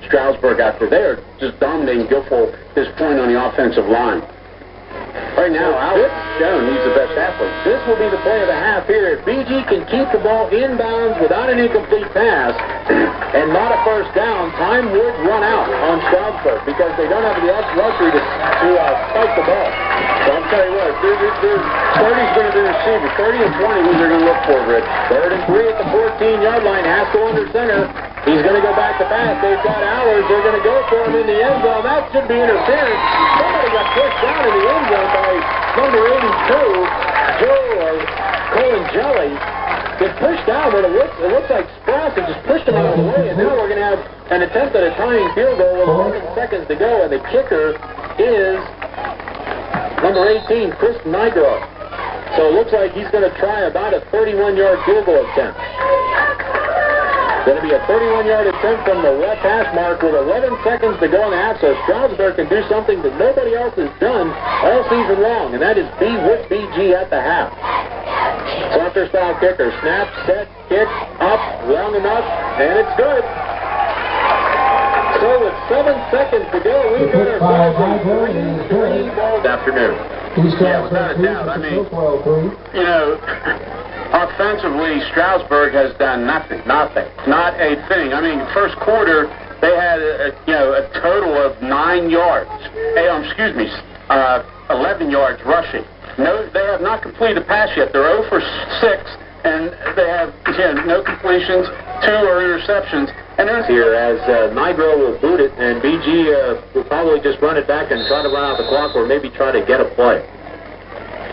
Stroudsburg after they're just dominating Guilfoyle at this point on the offensive line. Right now, Alex Jones, he's the best athlete. This will be the play of the half here. If BG can keep the ball inbounds without an incomplete pass and not a first down, time would run out on Stroudsburg because they don't have the luxury to spike the ball. So I'll tell you what, 30's going to be the receiver. 30 and 20, who they're going to look for, Rich. 3rd and 3 at the 14-yard line. Has to under center. He's going to go back to pass. They've got Allers. They're going to go for him in the end zone. That should be interference. Somebody got pushed down in the end zone by number 82, Colin Jelly. Gets pushed down, but it looks like Sprouse had just pushed him out of the way, and now we're going to have an attempt at a tying field goal with 11 seconds to go, and the kicker is number 18, Chris Nigro. So it looks like he's going to try about a 31-yard field goal attempt. Going to be a 31-yard attempt from the left hash mark with 11 seconds to go in the half, so Stroudsburg can do something that nobody else has done all season long, and that is be with BG at the half. Softer style kicker, snap, set, kick, up, long enough, and it's good. So with 7 seconds to go, we've got ourselves a 3-3 ball this afternoon. Yeah, without a doubt. I mean, offensively, Stroudsburg has done nothing. Not a thing. I mean, first quarter, they had a total of 9 yards. 11 yards rushing. No, they have not completed a pass yet. They're 0 for 6, and they have no completions, 2 are interceptions. And here as Nigro will boot it, and BG will probably just run it back and try to run out the clock, or maybe try to get a play.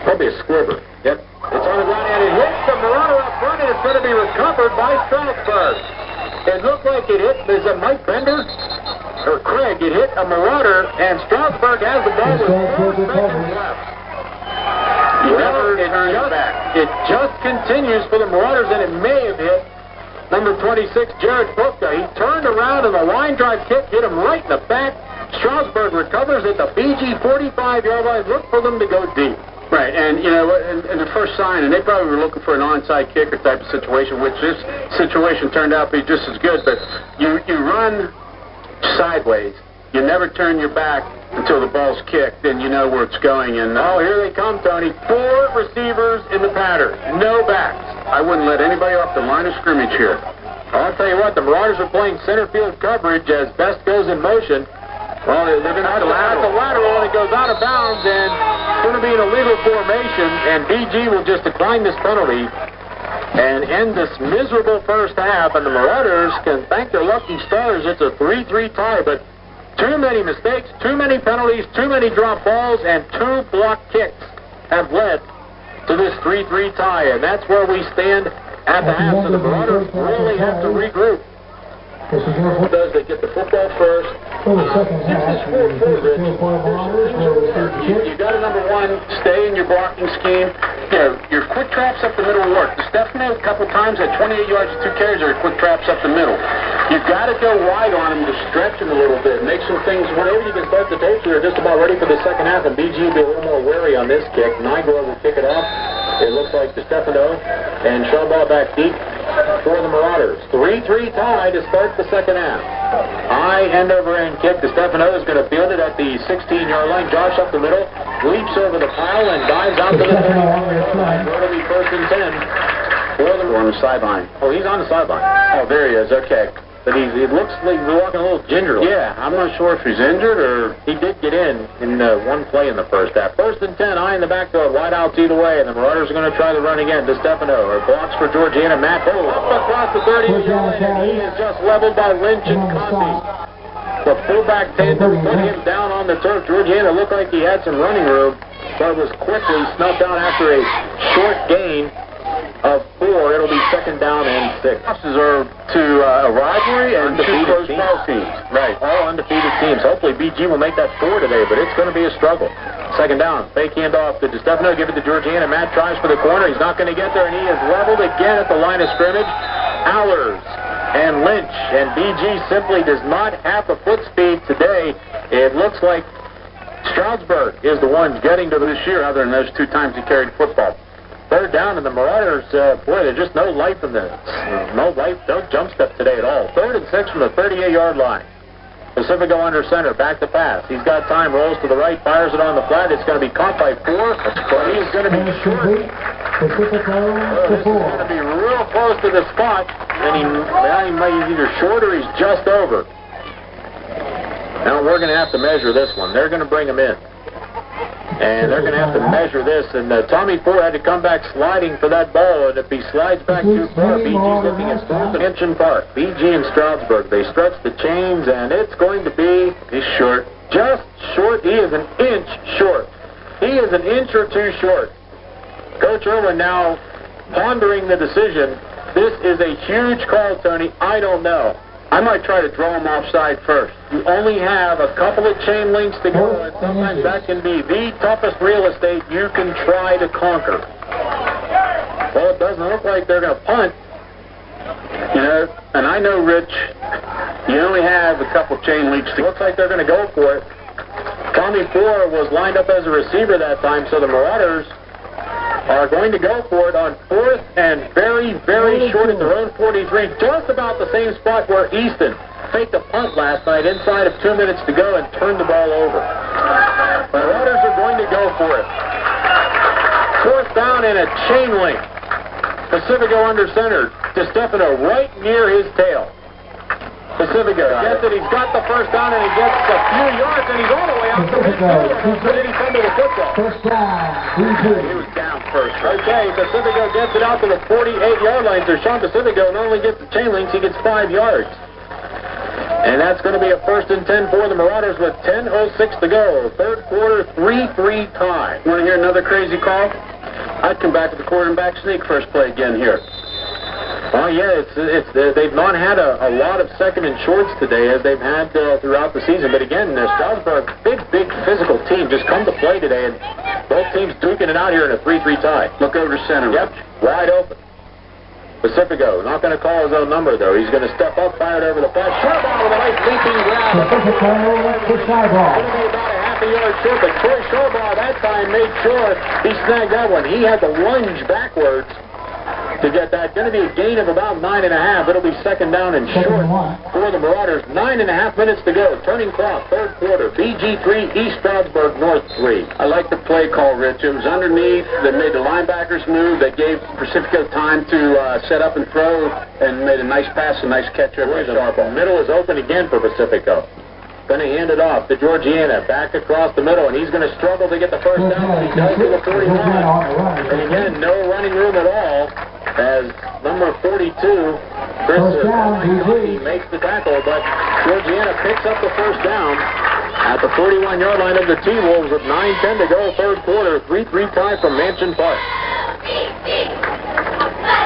Probably a squibber. Yep. It's on the ground, and it hits the Marauder up front, and it's going to be recovered by Stroudsburg. It looked like it hit, is it Mike Bender? Or Craig, it hit a Marauder, and Stroudsburg has the ball with 4 seconds left. It just continues for the Marauders, and it may have hit number 26, Jared Bukta. He turned around, and the line drive kick hit him right in the back. Stroudsburg recovers at the BG 45-yard line. Look for them to go deep. Right, and you know, and the first sign, and they probably were looking for an onside kicker type of situation, which this situation turned out to be just as good. But you run sideways, you never turn your back until the ball's kicked, and you know where it's going. And oh, here they come, Tony. 4 receivers in the pattern, no backs. I wouldn't let anybody off the line of scrimmage here. I'll tell you what, the Marauders are playing center field coverage as best goes in motion. Well, they're going to have to lateral, and it goes out of bounds, and it's going to be an illegal formation, and BG will just decline this penalty and end this miserable first half, and the Marauders can thank their lucky stars. It's a 3-3 tie, but too many mistakes, too many penalties, too many drop balls, and 2 block kicks have led to this 3-3 tie, and that's where we stand at the half, so the Marauders really have to regroup. Does they get the football first? For the second half, You got to, number one, stay in your blocking scheme. You know, your quick traps up the middle work. Stefano, a couple times at 28 yards and 2 carries, are quick traps up the middle. You've got to go wide on them to stretch them a little bit, make some things. Whenever you can start the tape, you're just about ready for the second half, and BG will be a little more wary on this kick. Nigro will kick it off. It looks like Stefano, and shove ball back deep for the Marauders. 3-3 tie to start the second half. High end-over-end kick. Stefano is going to field it at the 16-yard line. Josh up the middle, leaps over the pile, and dives out to the 30-yard line. It'll be 1st and 10 for the on the sideline. Oh, he's on the sideline. Oh, there he is. Okay. But he looks like he's walking a little gingerly. Yeah, I'm not sure if he's injured or... He did get in one play in the first half. 1st and 10, high in the backfield, wide outs either way, and the Marauders are going to try the run again. DeStefano, or blocks for Georgiana. Matt Ho up across the 30-yard line, and he is just leveled by Lynch and Conti. The fullback tandem put him down on the turf. Georgiana looked like he had some running room, but was quickly snuffed out after a short gain of 4. It'll be 2nd down and 6. Losses are to a rivalry and 2 close ball teams. Right, all undefeated teams. Hopefully BG will make that 4 today, but it's going to be a struggle. 2nd down, fake handoff to DeStefano, give it to Georgiana. Matt tries for the corner. He's not going to get there, and he is leveled again at the line of scrimmage. Allers and Lynch, and BG simply does not have the foot speed today. It looks like Stroudsburg is the one getting to this year, other than those 2 times he carried football. 3rd down, and the Marauders, boy, there's just no life in this. No jump step today at all. 3rd and 6 from the 38-yard line. Pacifico under center, back to pass. He's got time, rolls to the right, fires it on the flat. It's going to be caught by 4. He's going to be short. This is going to be real close to the spot, and he might be either short or he's just over. Now we're going to have to measure this one. They're going to bring him in. And they're going to have to measure this, and Tommy Ford had to come back sliding for that ball, and if he slides back too far, BG's looking at Stroudsburg Park. BG and Stroudsburg, they stretch the chains, and it's going to be... He's short. Just short. He is an inch short. He is an inch or 2 short. Coach Irwin now pondering the decision. This is a huge call, Tony. I don't know. I might try to draw him offside first. You only have a couple of chain links to go, and sometimes that can be the toughest real estate you can try to conquer. Well, it doesn't look like they're going to punt. You know, and I know, Rich, you only have a couple chain links. It looks like they're going to go for it. Tommy Ford was lined up as a receiver that time, so the Marauders are going to go for it on 4th and very, very short at their own 43, just about the same spot where Easton faked a punt last night inside of 2 minutes to go and turned the ball over. The Marauders are going to go for it. 4th down and a chain link. Pacifico under center. DeStefano right near his tail. Pacifico gets it. He's got the 1st down, and he gets a few yards, and he's all the way out to midfield. Did he fumble the football? 1st down. He was down first. Okay, Pacifico gets it out to the 48-yard line. So Sean Pacifico not only gets the chain links, he gets 5 yards. And that's going to be a 1st and 10 for the Marauders with 10:06 to go. 3rd quarter, 3-3 tie. Want to hear another crazy call? I'd come back to the quarterback sneak first play again here. Well, yeah, they've not had a lot of second and shorts today as they've had throughout the season. But again, Stroudsburg, big physical team, just come to play today, and both teams duking it out here in a 3-3 tie. Look over to center. Yep, wide open. Pacifico, not going to call his own number, though. He's going to step up, fire it over the flat. Short ball with a nice leaping grab. Pacifico to Sharball. Going to be about a half a yard short, but Troy Sharball that time made sure he snagged that one. He had to lunge backwards to get that. Going to be a gain of about 9.5. It'll be second down and short for the Marauders. 9.5 minutes to go. Turning clock, third quarter. BG 3, East Stroudsburg North 3. I like the play call, Rich. It was underneath. They made the linebackers move. They gave Pacifico time to set up and throw, and made a nice pass, a nice catch over the Sharball. Middle is open again for Pacifico. Going to hand it off to Georgiana, back across the middle, and he's going to struggle to get the first down, but he does to the 41. And again, no running room at all, as number 42, Chris makes the tackle, but Georgiana picks up the first down at the 41-yard line of the T-Wolves with 9:10 to go, third quarter, 3-3 tie from Mansion Park.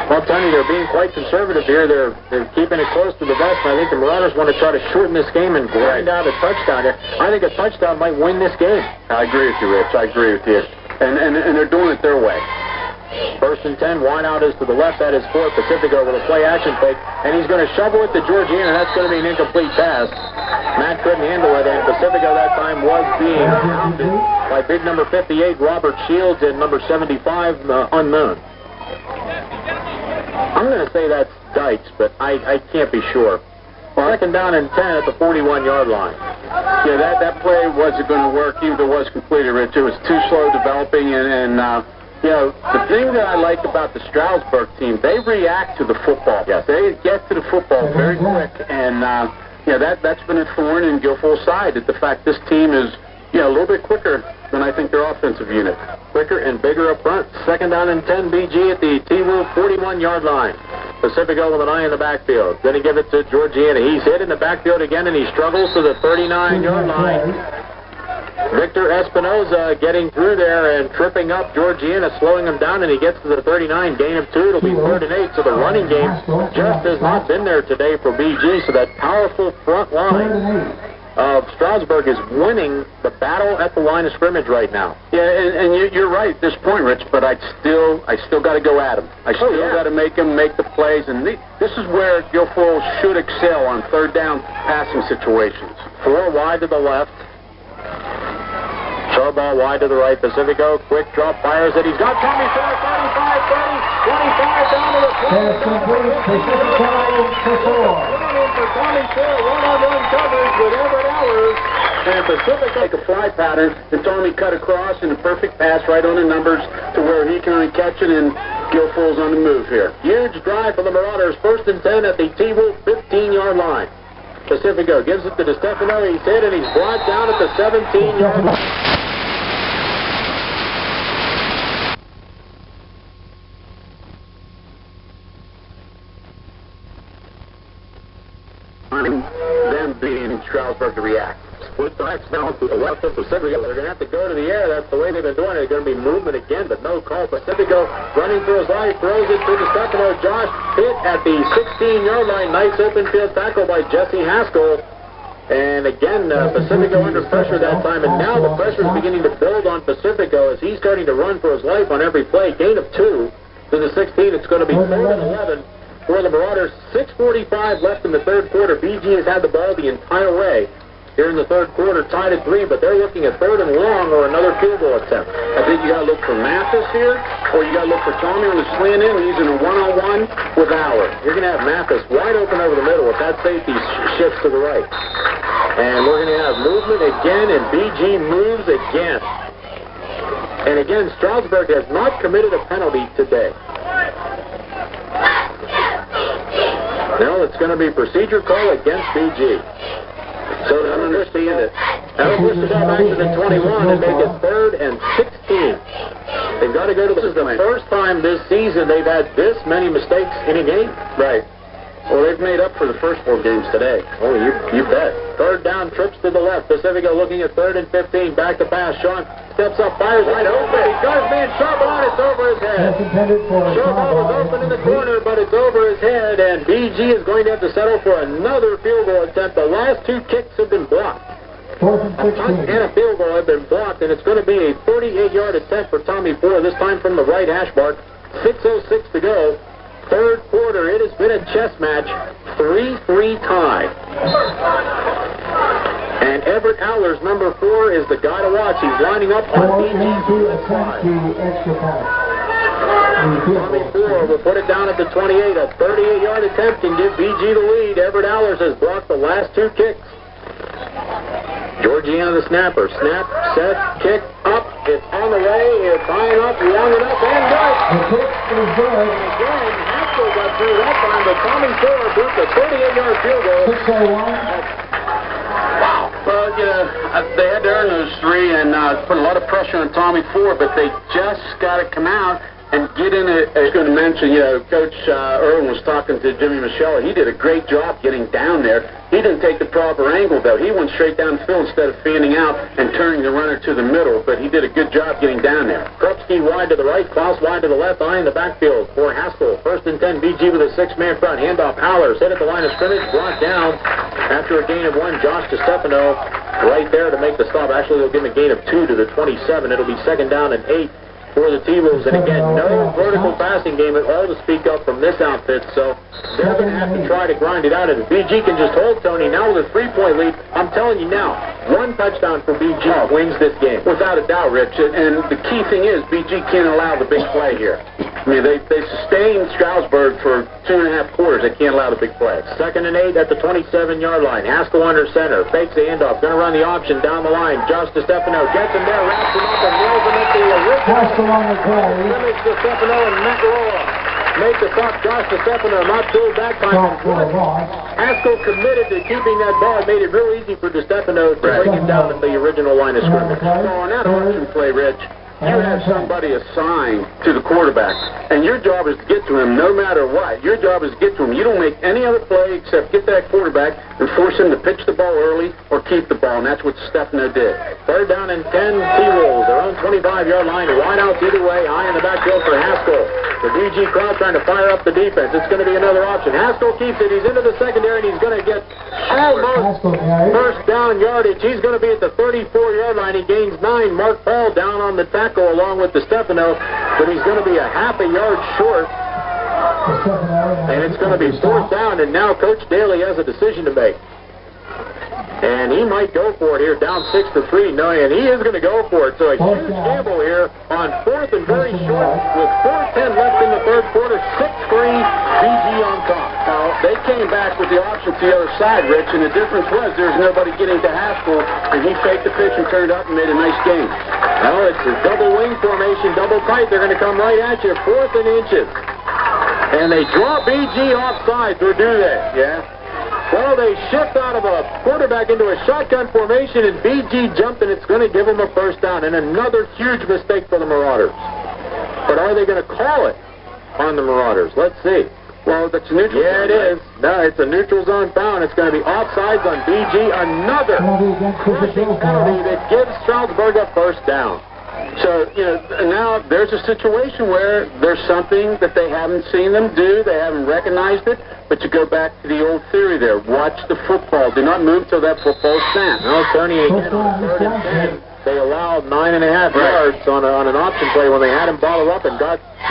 Well, Tony, they're being quite conservative here. They're keeping it close to the vest, and I think the Marauders want to try to shorten this game and grind out a touchdown here. I think a touchdown might win this game. I agree with you, Rich. I agree with you. And they're doing it their way. First and 10, wide out is to the left. That is for Pacifico with a play-action fake, and he's going to shovel it to Georgiana, and that's going to be an incomplete pass. Matt couldn't handle it, and Pacifico that time was being hounded by big number 58, Robert Shields, and number 75, unknown. I'm going to say that's Dykes, but I can't be sure. Second down and 10 at the 41-yard line. Yeah, that play wasn't going to work even if it was completed, Rich. It was too slow developing, and you know, the thing that I like about the Stroudsburg team, they react to the football. Yes. They get to the football very quick, and that's been a thorn in Guilfoyle's side, that the fact this team is a little bit quicker than I think their offensive unit. Quicker and bigger up front. Second down and 10, BG at the T-Wolf 41-yard line. Pacifico with an eye in the backfield. Then he give it to Georgiana. He's hit in the backfield again, and he struggles to the 39-yard line. Victor Espinoza getting through there and tripping up Georgiana, slowing him down, and he gets to the 39, gain of 2. It'll be 3rd and 8, so the running game just has not been there today for BG, so that powerful front line of Stroudsburg is winning the battle at the line of scrimmage right now. Yeah, and you're right at this point, Rich, but I still got to go at him. I still got to make him make the plays, and this is where Guilfoyle should excel on third down passing situations. 4 wide to the left. Throw ball wide to the right. Pacifico, quick drop, fires it. He's got Tommy Fair, 35, 30, 25 down to the 20. For Tommy Fair, one-on-one coverage with Everett Allers. And Pacifico like a fly pattern, and Tommy cut across in a perfect pass right on the numbers to where he can catch it, and Guilfoyle's on the move here. Huge drive for the Marauders. 1st and 10 at the T-Wolf 15-yard line. Pacifico gives it to DeStefano. He's hit, and he's brought down at the 17-yard line. Them being in Stroudsburg to react. With the next down to the left of Pacifico, they're going to have to go to the air. That's the way they've been doing it. They're going to be movement again, but no call. Pacifico running for his life, throws it to DeStefano. Josh hit at the 16-yard line. Nice open field tackle by Jesse Haskell. And again, Pacifico under pressure that time, and now the pressure is beginning to build on Pacifico as he's starting to run for his life on every play. Gain of 2 to the 16. It's going to be 3rd and 11 for the Marauders. 6:45 left in the third quarter. BG has had the ball the entire way here in the third quarter, tied at 3, but they're looking at 3rd and long or another field goal attempt. I think you got to look for Mathis here, or you got to look for Tommy on the slant in. He's in a one-on-one with Allard. You're going to have Mathis wide open over the middle if that safety shifts to the right. And we're going to have movement again, and BG moves again. And again, Stroudsburg has not committed a penalty today. Now it's going to be procedure call against BG. So to understand it, that'll push the ball back to the 21 and make it 3rd and 16. They've got to go to this is the first time this season they've had this many mistakes in a game. Right. Well, they've made up for the first 4 games today. Oh, you bet. Third down, trips to the left. Pacifico looking at 3rd and 15. Back to pass. Sean steps up, fires wide open. He does man Charbon. It's over his head. Charbon was open in the corner, but it's over his head, and BG is going to have to settle for another field goal attempt. The last 2 kicks have been blocked. A punt and a field goal have been blocked, and it's going to be a 38-yard attempt for Tommy Ford, this time from the right hash mark. 6:06 to go. 3rd quarter. It has been a chess match. 3-3 tie. And Everett Allers, number 4, is the guy to watch. He's lining up on BG's side. Tommy Ford will put it down at the 28. A 38-yard attempt can give BG the lead. Everett Allers has blocked the last 2 kicks. Georgiana the snapper. Snap, set, kick, up. It's on the way. It's high enough, long enough, and good. The kick is good. Again, Haskell got through that time, but Tommy Ford blocked a 38-yard field goal. 6:01. Wow. Well, you know, they had to earn those 3 and put a lot of pressure on Tommy Ford, but they just got to come out and get in it. I was going to mention, you know, Coach Irwin was talking to Jimmy Michelle. He did a great job getting down there. He didn't take the proper angle, though. He went straight down the field instead of fanning out and turning the runner to the middle, but he did a good job getting down there. Krupski wide to the right, Klaus wide to the left, eye in the backfield for Haskell. 1st and 10, BG with a 6-man front. Handoff, Allers hit at the line of scrimmage, brought down after a gain of 1. Josh DiStefano right there to make the stop. Actually, they'll give him a gain of 2 to the 27. It'll be 2nd down and 8 for the T-Wolves. And again, no vertical passing game at all to speak of from this outfit, so they're going to have to try to grind it out. And if BG can just hold Tony now with a 3-point lead, I'm telling you now, 1 touchdown for BG wins this game. Without a doubt, Rich. And the key thing is BG can't allow the big play here. I mean, they sustained Stroudsburg for 2.5 quarters. They can't allow the big play. 2nd and 8 at the 27-yard line. Haskell under center. Fakes the handoff. Going to run the option down the line. Josh DiStefano gets him there, wraps him up, and nails him at the original. Limits DiStefano and Makarola. Make the stop. Josh DiStefano not pulled that time. Haskell committed to keeping that ball. It made it real easy for DiStefano to bring him down at the original line of scrimmage. So on that option play, Rich, you have somebody assigned to the quarterback, and your job is to get to him no matter what. Your job is to get to him. You don't make any other play except get that quarterback and force him to pitch the ball early or keep the ball, and that's what Stefano did. 3rd down and 10, T-Wolves. Their own 25-yard line. Wide out either way. High in the backfield for Haskell. The BG crowd trying to fire up the defense. It's going to be another option. Haskell keeps it. He's into the secondary, and he's going to get almost 1st down yardage. He's going to be at the 34-yard line. He gains 9. Mark Paul down on the tackle along with DiStefano, but he's going to be a half a yard short. And it's going to be 4th down, and now Coach Daly has a decision to make. And he might go for it here, down 6-3. No, and he is going to go for it. So a huge gamble here on 4th and very short with 4:10 left in the 3rd quarter. 6-3, BG on top. Now, they came back with the option to the other side, Rich, and the difference was there's nobody getting to Haskell, and he faked the pitch and turned up and made a nice game. Well, it's a double wing formation, double tight. They're going to come right at you, 4th and inches. And they draw BG offside, or do they? Yeah. Well, they shift out of a quarterback into a shotgun formation, and BG jumped, and it's going to give them a 1st down. And another huge mistake for the Marauders. But are they going to call it on the Marauders? Let's see. Well, that's a neutral zone. Yeah, it is. No, it's a neutral zone foul. It's going to be offsides on BG. Another rushing penalty that gives Stroudsburg a 1st down. So, you know, now there's a situation where there's something that they haven't seen them do. They haven't recognized it. But you go back to the old theory there. Watch the football. Do not move till that football snaps. No, Tony, again, on 3rd and 10. They allowed 9.5 yards on an option play when they had him bottle up and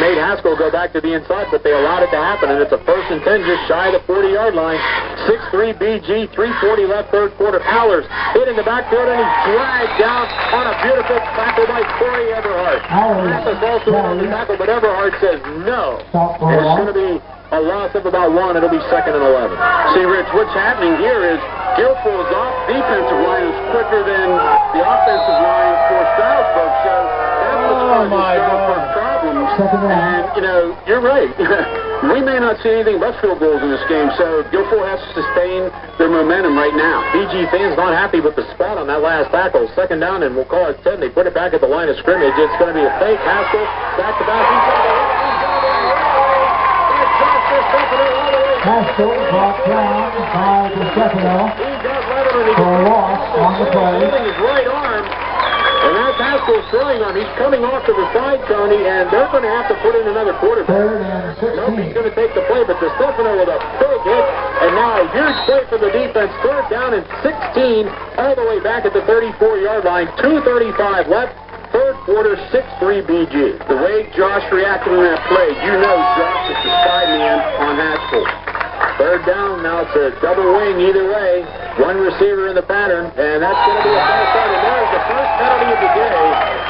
made Haskell go back to the inside, but they allowed it to happen, and it's a 1st and 10 just shy of the 40-yard line. 6-3 BG, 3:40 left 3rd quarter. Allers hit in the backfield, and he's dragged down on a beautiful tackle by Corey Everhart. Mathis also on the tackle, but Everhart says no. And it's going to be a loss of about 1. It'll be 2nd and 11. See, Rich, what's happening here is Guilfoyle's defensive line is quicker than the offensive line for Stroudsburg, so that's what's causing Stroudsburg problems. And, you know, you're right. We may not see anything but field goals in this game, so Guilfoyle has to sustain their momentum right now. BG fans not happy with the spot on that last tackle. 2nd down, and we'll call it 10. They put it back at the line of scrimmage. It's going to be a fake. Haskell back to back. He's all the way Haskell brought down by DeStefano for a loss on the play. Holding his right arm, and that's Haskell's throwing arm. He's coming off to the side, Tony, and they're going to have to put in another quarterback. 3rd and 16. Nobody's going to take the play, but DeStefano with a big hit, and now a huge play for the defense. 3rd down and 16, all the way back at the 34-yard line. 2:35 left. 3rd quarter, 6-3 BG. The way Josh reacted in that play, you know Josh is the spy man on Haskell. 3rd down, now it's a double wing either way. One receiver in the pattern, and that's going to be a false start. And there's the first penalty of the day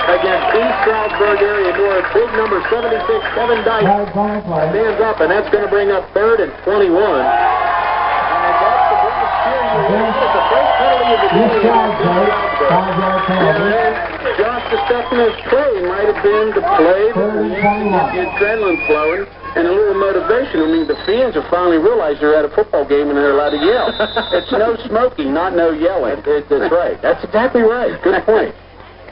against East Stroudsburg area north. Big number 76, Kevin Dyke, stands up, and that's going to bring up 3rd and 21. And that's the biggest cheer you hear. It's the first penalty of the day. Josh DeStefano's play might have been the play that gets the adrenaline flowing and a little motivation. I mean, the fans have finally realized they're at a football game and they're allowed to yell. It's no smoking, not no yelling. That's right. That's exactly right. Good point.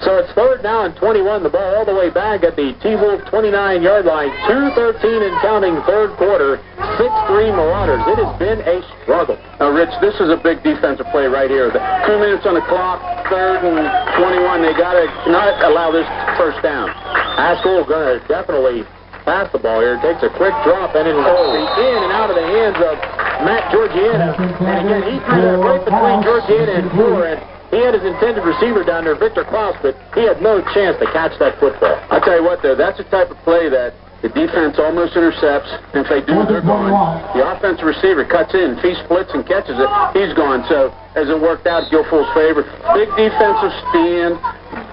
So it's 3rd down and 21. The ball all the way back at the T-Wolf 29-yard line. 2:13 and counting 3rd quarter. 6-3 Marauders. It has been a struggle. Now, Rich, this is a big defensive play right here. 2 minutes on the clock, 3rd and 21. They got to not allow this first down. Haskell going to definitely pass the ball here. Takes a quick drop, and it'll go in and out of the hands of Matt Georgiana. And again, he threw that right between Georgiana and Moore, and he had his intended receiver down there, Victor Klaus, but he had no chance to catch that football. I'll tell you what, though, that's the type of play that the defense almost intercepts, and if they do, they're gone. The offensive receiver cuts in, if he splits and catches it, he's gone. So, as it worked out, Guilfoyle's favor. Big defensive stand,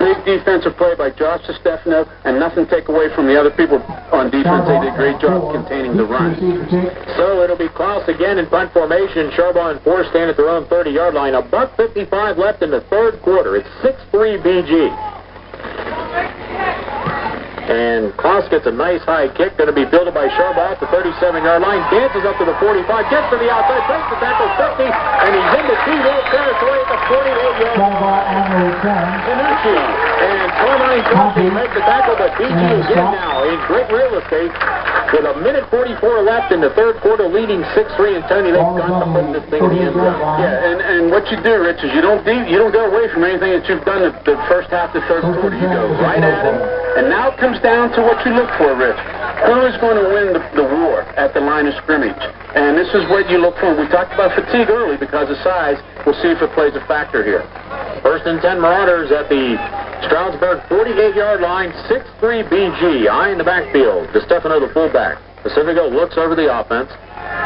big defensive play by Josh DeStefano, and nothing take away from the other people on defense. They did a great job containing the run. So it'll be Klaus again in punt formation. Charbonne and Forrest stand at their own 30-yard line. $1:55 left in the 3rd quarter. It's 6-3 BG. And Klaus gets a nice high kick, going to be fielded by Charbonne at the 37-yard line, dances up to the 45, gets to the outside, breaks the tackle 50, and he's into T-Wolf territory at the 48-yard line. And Carmine Johnson makes the tackle, but BG again now in great real estate with 1:44 left in the 3rd quarter, leading 6-3, and Tony, they've got to put this thing in the end zone. Yeah, and what you do, Rich, is you don't go away from anything that you've done the first half of the 3rd quarter. You go right at him, and now it comes down to what you look for, Rich. Who is going to win the war at the line of scrimmage? And this is what you look for. We talked about fatigue early because of size. We'll see if it plays a factor here. 1st and 10 Marauders at the Stroudsburg 48-yard line. 6-3 BG. Eye in the backfield. DeStefano, the fullback. Pacifico looks over the offense.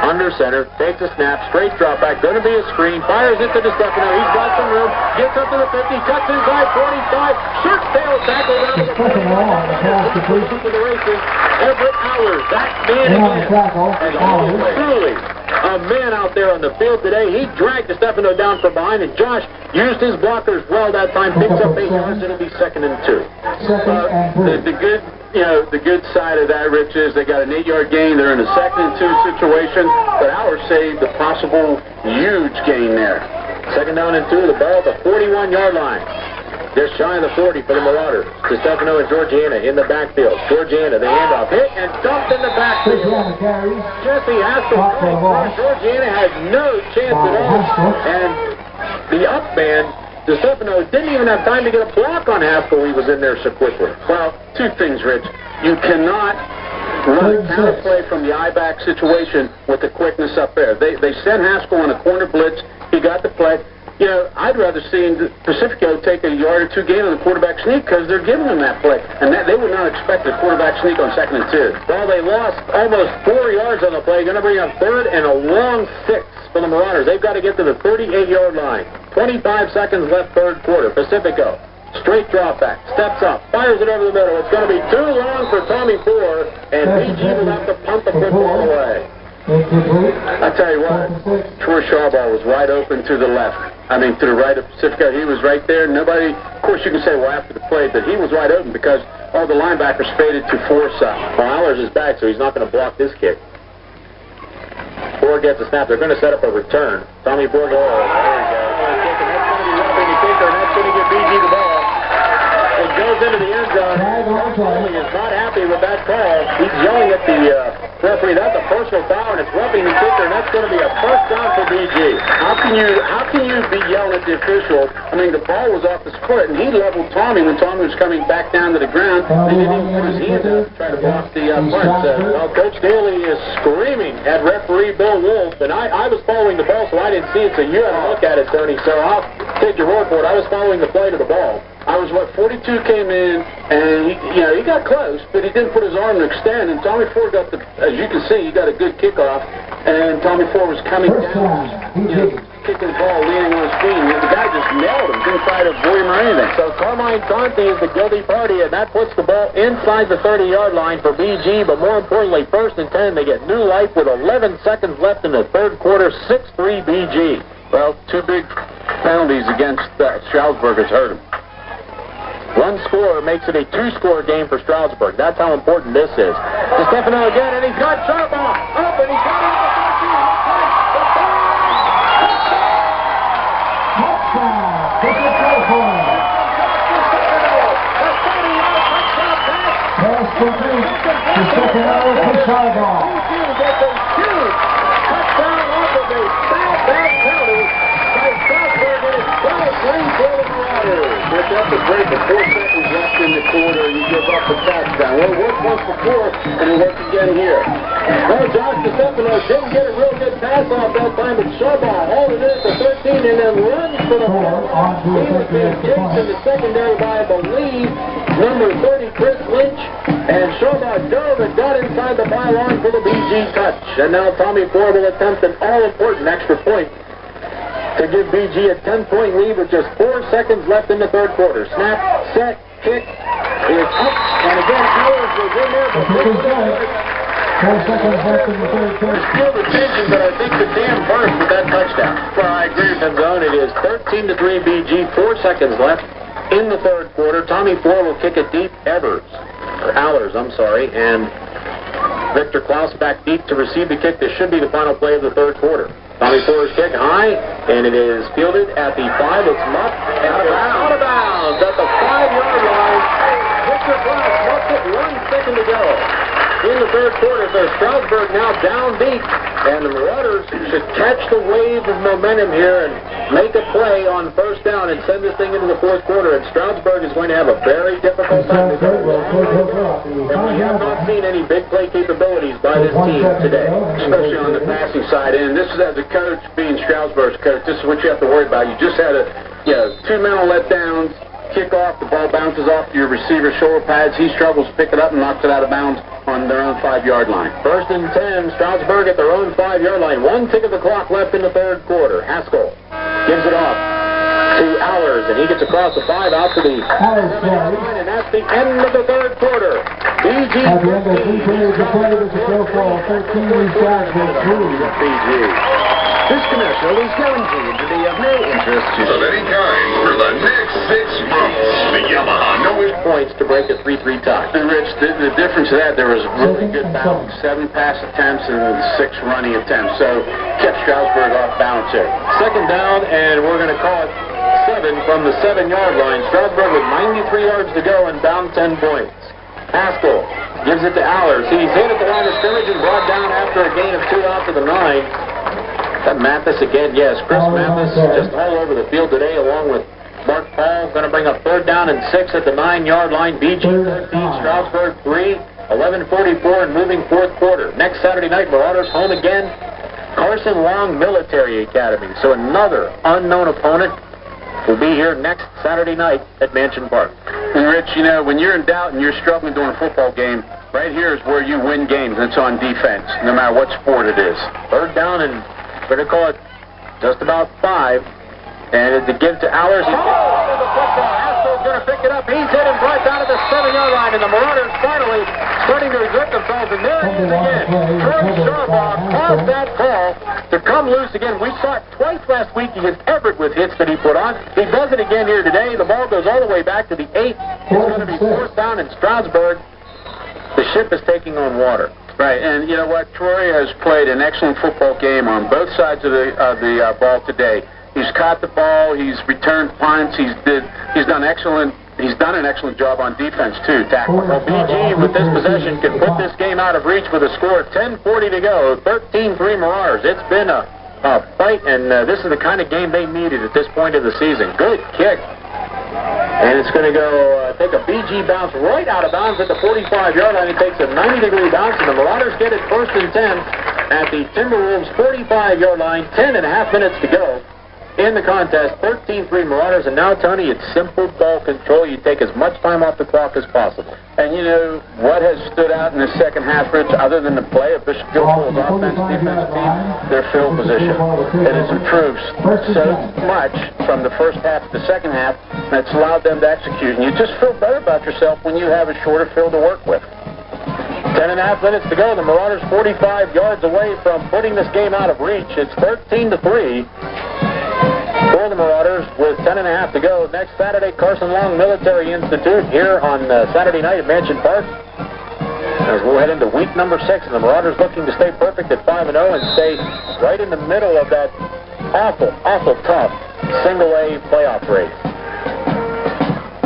Under center, takes a snap, straight drop back, going to be a screen, fires it to DeStefano, he's got some room, gets up to the 50, cuts inside, 45, short tail tackle down to the 45, to the races, Everett Hours, that man again, and truly a man out there on the field today. He dragged DeStefano down from behind, and Josh used his blockers well that time, picks up 8 yards, it'll be 2nd and 2. The good side of that, Rich, is they got an 8-yard gain. They're in a 2nd and 2 situation, but Howard saved a possible huge gain there. 2nd down and 2, the ball at the 41-yard line. Just shy of the 40 for the Marauders. DeStefano and Georgiana in the backfield. Georgiana, the handoff, hit and dumped in the backfield. Jesse Haskell, Georgiana has no chance at all. And the up man, DeStefano, didn't even have time to get a block on Haskell. He was in there so quickly. Well, 2 things, Rich. You cannot run a counter play from the I-back situation with the quickness up there. They sent Haskell on a corner blitz. He got the play. You know, I'd rather see Pacifico take a yard or 2 gain on the quarterback sneak because they're giving them that play. And they would not expect a quarterback sneak on 2nd and 2. Well, they lost almost 4 yards on the play. Going to bring up 3rd and a long 6 for the Marauders. They've got to get to the 38-yard line. 25 seconds left 3rd quarter. Pacifico, straight drop back, steps up, fires it over the middle. It's going to be too long for Tommy Poor, and BG will have to punt the football away. I tell you what, Troy Charbonne was wide open to the left. I mean, to the right of Pacifico. He was right there. Nobody, of course, you can say, well, after the play, but he was wide open because all the linebackers faded to Forsyth. Well, Allers is back, so he's not going to block this kick. Poor gets a snap. They're going to set up a return. Tommy Poor, there he goes. That's going to be roughing the kicker, and that's going to give BG the ball. It goes into the end zone. He is not happy with that call. He's yelling at the Referee, that's a personal foul, and it's roughing the kicker, and that's going to be a first down for BG. How can you be yelling at the official? I mean, the ball was off his foot, and he leveled Tommy when Tommy was coming back down to the ground. He didn't even put his hand up to try to block the punt. Well, Coach Daly is screaming at referee Bill Wolf, and I was following the ball, so I didn't see it, so you had to look at it, Tony, so I'll take your word for it. I was following the play to the ball. I was 42 came in, and he got close, but he didn't put his arm to extend, and Tommy Ford got as you can see, he got a good kickoff, and Tommy Ford was coming down, kicking the ball, leaning on his feet, and the guy just nailed him, didn't try to avoid him or anything. So Carmine Conte is the guilty party, and that puts the ball inside the 30-yard line for BG, but more importantly, 1st and 10, they get new life with 11 seconds left in the third quarter, 6-3 BG. Well, 2 big penalties against Stroudsburg has hurt him. One score makes it a 2-score game for Stroudsburg. That's how important this is. DeStefano again, and he's got Sharbaugh up, and he's got it at the 14. That's a break of 4 seconds left in the quarter, and you give up a touchdown. Well, it worked once before, and it worked again here. Well, Josh DeStefano didn't get a real good pass off that time, but Sharbaugh hauled it in for 13 and then runs for the ball. He was being chased in the secondary by, I believe, number 30, Chris Lynch, and Sharbaugh dove and got inside the byline for the BG touch. And now Tommy Ford will attempt an all-important extra point to give BG a 10-point lead with just 4 seconds left in the third quarter. Snap, set, kick is up, and again, Howard was in there, but 4 seconds left in the third quarter. Still the tension, but I think the dam burst with that touchdown. Well, I agree with him, Zone. It is 13-3 BG, 4 seconds left in the third quarter. Tommy Ford will kick it deep. Allers, and Victor Klaus back deep to receive the kick. This should be the final play of the third quarter. Tommy Ford's kick high, and it is fielded at the 5. It's muffed out of bounds at the 5-yard line. Victor Klaus muffed it, 1 second to go in the third quarter. So Stroudsburg now down deep, and the Marauders should catch the wave of momentum here and make a play on first down and send this thing into the fourth quarter. And Stroudsburg is going to have a very difficult time to go. And we have not seen any big play capabilities by this team today, especially on the passing side. And this is, as a coach, being Stroudsburg's coach, this is what you have to worry about. You just had 2 mental letdowns, kick off, the ball bounces off your receiver's shoulder pads. He struggles to pick it up and knocks it out of bounds on their own 5-yard line. 1st and 10, Stroudsburg at their own 5-yard line. 1 tick of the clock left in the third quarter. Haskell gives it off to Allers, and he gets across the 5 out to the 7-yard line, and that's the end of the third quarter. BG 15. At the end of 3 periods of play, this is Guilfoyle 13, Stroudsburg 3. BG. This commercial is guaranteed to be of no interest to of any kind for the next 6 months. The Yamaha points to break a 3-3 tie. And Rich, the difference of that, there was really good balance. 7 pass attempts and 6 running attempts. So kept Stroudsburg off balance here. Second down, and we're going to call it 7 from the 7-yard line. Stroudsburg with 93 yards to go and down 10 points. Haskell gives it to Allers. He's hit at the line of scrimmage and brought down after a gain of 2 out to the 9. That Mathis again, yes. Chris Mathis just all over the field today, along with Mark Paul. Going to bring up 3rd down and 6 at the 9-yard line. BG 13, Stroudsburg 3, 11:44 and moving fourth quarter. Next Saturday night, Marauders home again. Carson Long Military Academy. So another unknown opponent will be here next Saturday night at Mansion Park. And Rich, when you're in doubt and you're struggling during a football game, right here is where you win games. And it's on defense, no matter what sport it is. 3rd down, and we're going to call it just about 5. And to give to Allers, he's the football. Haskell's going to pick it up. He's hit and brought down at the 7-yard line, and the Marauders finally starting to exert themselves. And there he is again. Troy Sharbaugh caused that ball to come loose again. We saw it twice last week against Everett with hits that he put on. He does it again here today. The ball goes all the way back to the 8. It's going to be 4th down in Stroudsburg. The ship is taking on water. Right, and you know what? Troy has played an excellent football game on both sides of the ball today. He's caught the ball. He's returned punts. He's done excellent he's done an excellent job on defense, too, tackling. Well, BG, with this possession, can put this game out of reach with a score 10:40 to go, 13-3 Marauders. It's been a fight, and this is the kind of game they needed at this point of the season. Good kick. And it's going to go take a BG bounce right out of bounds at the 45-yard line. He takes a 90-degree bounce, and the Marauders get it 1st and 10 at the Timberwolves' 45-yard line. 10.5 minutes to go in the contest. 13-3 Marauders. And now, Tony, it's simple ball control. You take as much time off the clock as possible. And, you know, what has stood out in the second half, Rich, other than the play of Bishop Guilfoyle's offense, defense team, their field position. It has improved so much from the first half to the second half, and it's allowed them to execute. And you just feel better about yourself when you have a shorter field to work with. 10.5 minutes to go. The Marauders 45 yards away from putting this game out of reach. It's 13-3 for the Marauders with 10.5 to go. Next Saturday, Carson Long Military Institute here on Saturday night at Mansion Park. As we'll head into week number 6, and the Marauders looking to stay perfect at 5-0 and stay right in the middle of that awful tough single-A playoff race.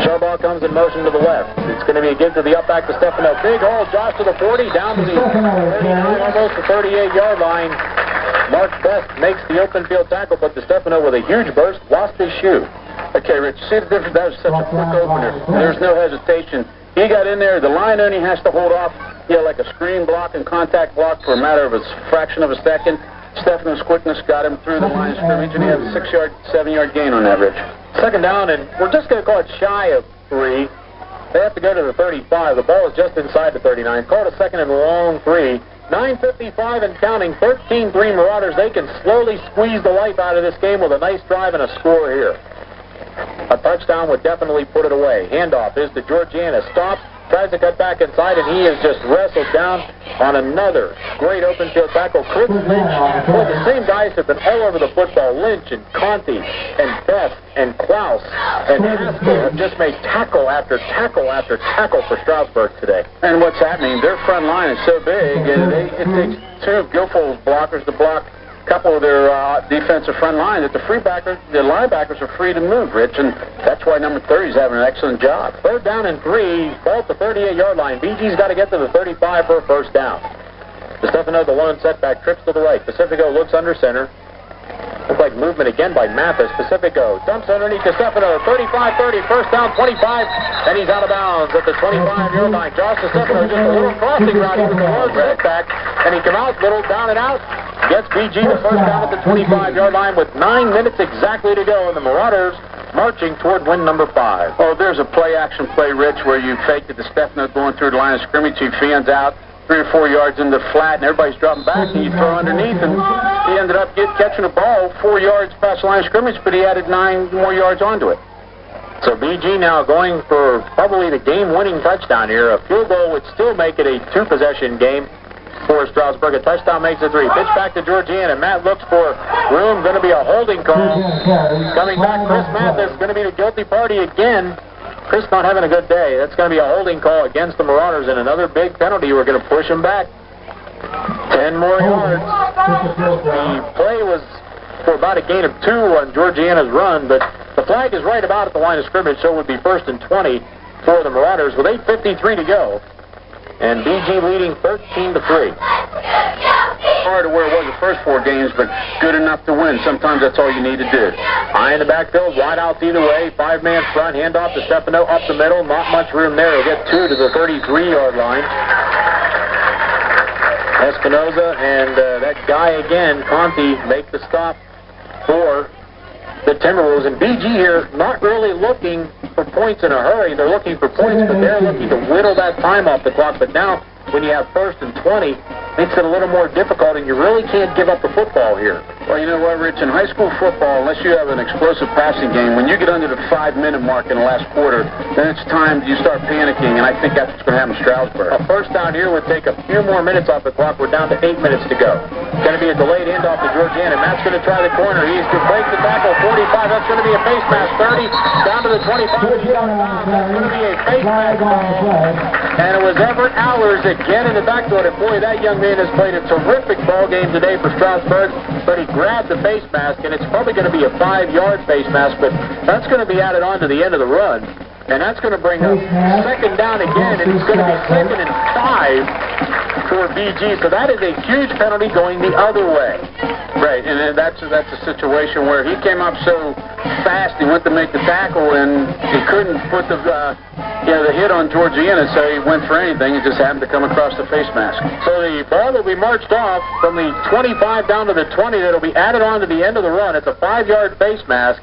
Showball comes in motion to the left. It's going to be a give to the up back to Stefano. Big hole, Josh to the 40, down to the 39, almost the 38-yard line. Mark Best makes the open field tackle, but Stefano with a huge burst lost his shoe. Okay, Rich, see the difference? That was such a quick opener. There's no hesitation. He got in there. The line only has to hold off, like a screen block and contact block for a matter of a fraction of a second. Stefano's quickness got him through the line of scrimmage, and he has a 6-yard, 7-yard gain on that, Rich. Second down, and we're just going to call it shy of 3. They have to go to the 35. The ball is just inside the 39. Call it a second and long 3. 9:55 and counting. 13-3 Marauders. They can slowly squeeze the life out of this game with a nice drive and a score here. A touchdown would definitely put it away. Handoff is to Georgiana. Stops, tries to cut back inside, and he is just wrestled down on another great open field tackle. Chris Lynch, boy, the same guys have been all over the football. Lynch and Conti and Best and Klaus and Haskell have just made tackle after tackle after tackle for Stroudsburg today. And what's happening, their front line is so big, and it takes 2 of Guilfoyle's blockers to block a couple of their defensive front line, that the linebackers are free to move, Rich, and that's why number 30 is having an excellent job. 3rd down and 3, ball at the 38-yard line. BG's got to get to the 35 for a first down. Stefano, the lone setback, trips to the right. Pacifico looks under center. Looks like movement again by Mathis. Pacifico dumps underneath to Stefano. 35-30, first down, 25, and he's out of bounds at the 25-yard line. Josh Stefano, just a little crossing route. He was the lone setback, and he came out, little down and out. Gets BG the first down at the 25-yard line with 9 minutes exactly to go, and the Marauders marching toward win number 5. Oh, there's a play-action play, Rich, where you faked it to Stefano going through the line of scrimmage. He fans out 3 or 4 yards in the flat, and everybody's dropping back, and you throw underneath, and he ended up catching a ball 4 yards past the line of scrimmage, but he added 9 more yards onto it. So BG now going for probably the game-winning touchdown here. A field goal would still make it a 2-possession game for Stroudsburg. A touchdown makes it 3. Pitch back to Georgiana. Matt looks for room. Going to be a holding call. Coming back, Chris Mathis. Going to be the guilty party again. Chris not having a good day. That's going to be a holding call against the Marauders, and another big penalty. We're going to push him back 10 more yards. The play was for about a gain of 2 on Georgiana's run, but the flag is right about at the line of scrimmage, so it would be 1st and 20 for the Marauders with 8:53 to go. And BG leading 13-3. Hard to where it was the first 4 games, but good enough to win. Sometimes that's all you need to do. High in the backfield, wide outs either way. 5-man front, handoff to Stefano up the middle. Not much room there. He'll get 2 to the 33-yard line. Espinoza and that guy again, Conti, make the stop for the Timberwolves. And BG here not really looking for points in a hurry. They're looking for points, but they're looking to whittle that time off the clock. But now, when you have 1st and 20, makes it a little more difficult, and you really can't give up the football here. Well, you know what, Rich? In high school football, unless you have an explosive passing game, when you get under the 5-minute mark in the last quarter, then it's time you start panicking, and I think that's what's going to happen in Stroudsburg. A first down here would take a few more minutes off the clock. We're down to 8 minutes to go. Going to be a delayed handoff to Georgiana. Matt's going to try the corner. He's going to break the tackle. 45. That's going to be a face mask. 30 down to the 25. He's out of bounds. That's going to be a face mask. And it was Everett Allers again in the backfield. And boy, that young man has played a terrific ball game today for Stroudsburg. But he grabbed the face mask, and it's probably going to be a 5-yard face mask, but that's going to be added on to the end of the run. And that's going to bring up second down again, and it's going to be 2nd and 5 for BG. So that is a huge penalty going the other way. Right, and that's a situation where he came up so fast, he went to make the tackle, and he couldn't put the hit on Georgiana, so he went for anything. He just happened to come across the face mask. So the ball will be marched off from the 25 down to the 20. That'll be added on to the end of the run. It's a 5-yard face mask,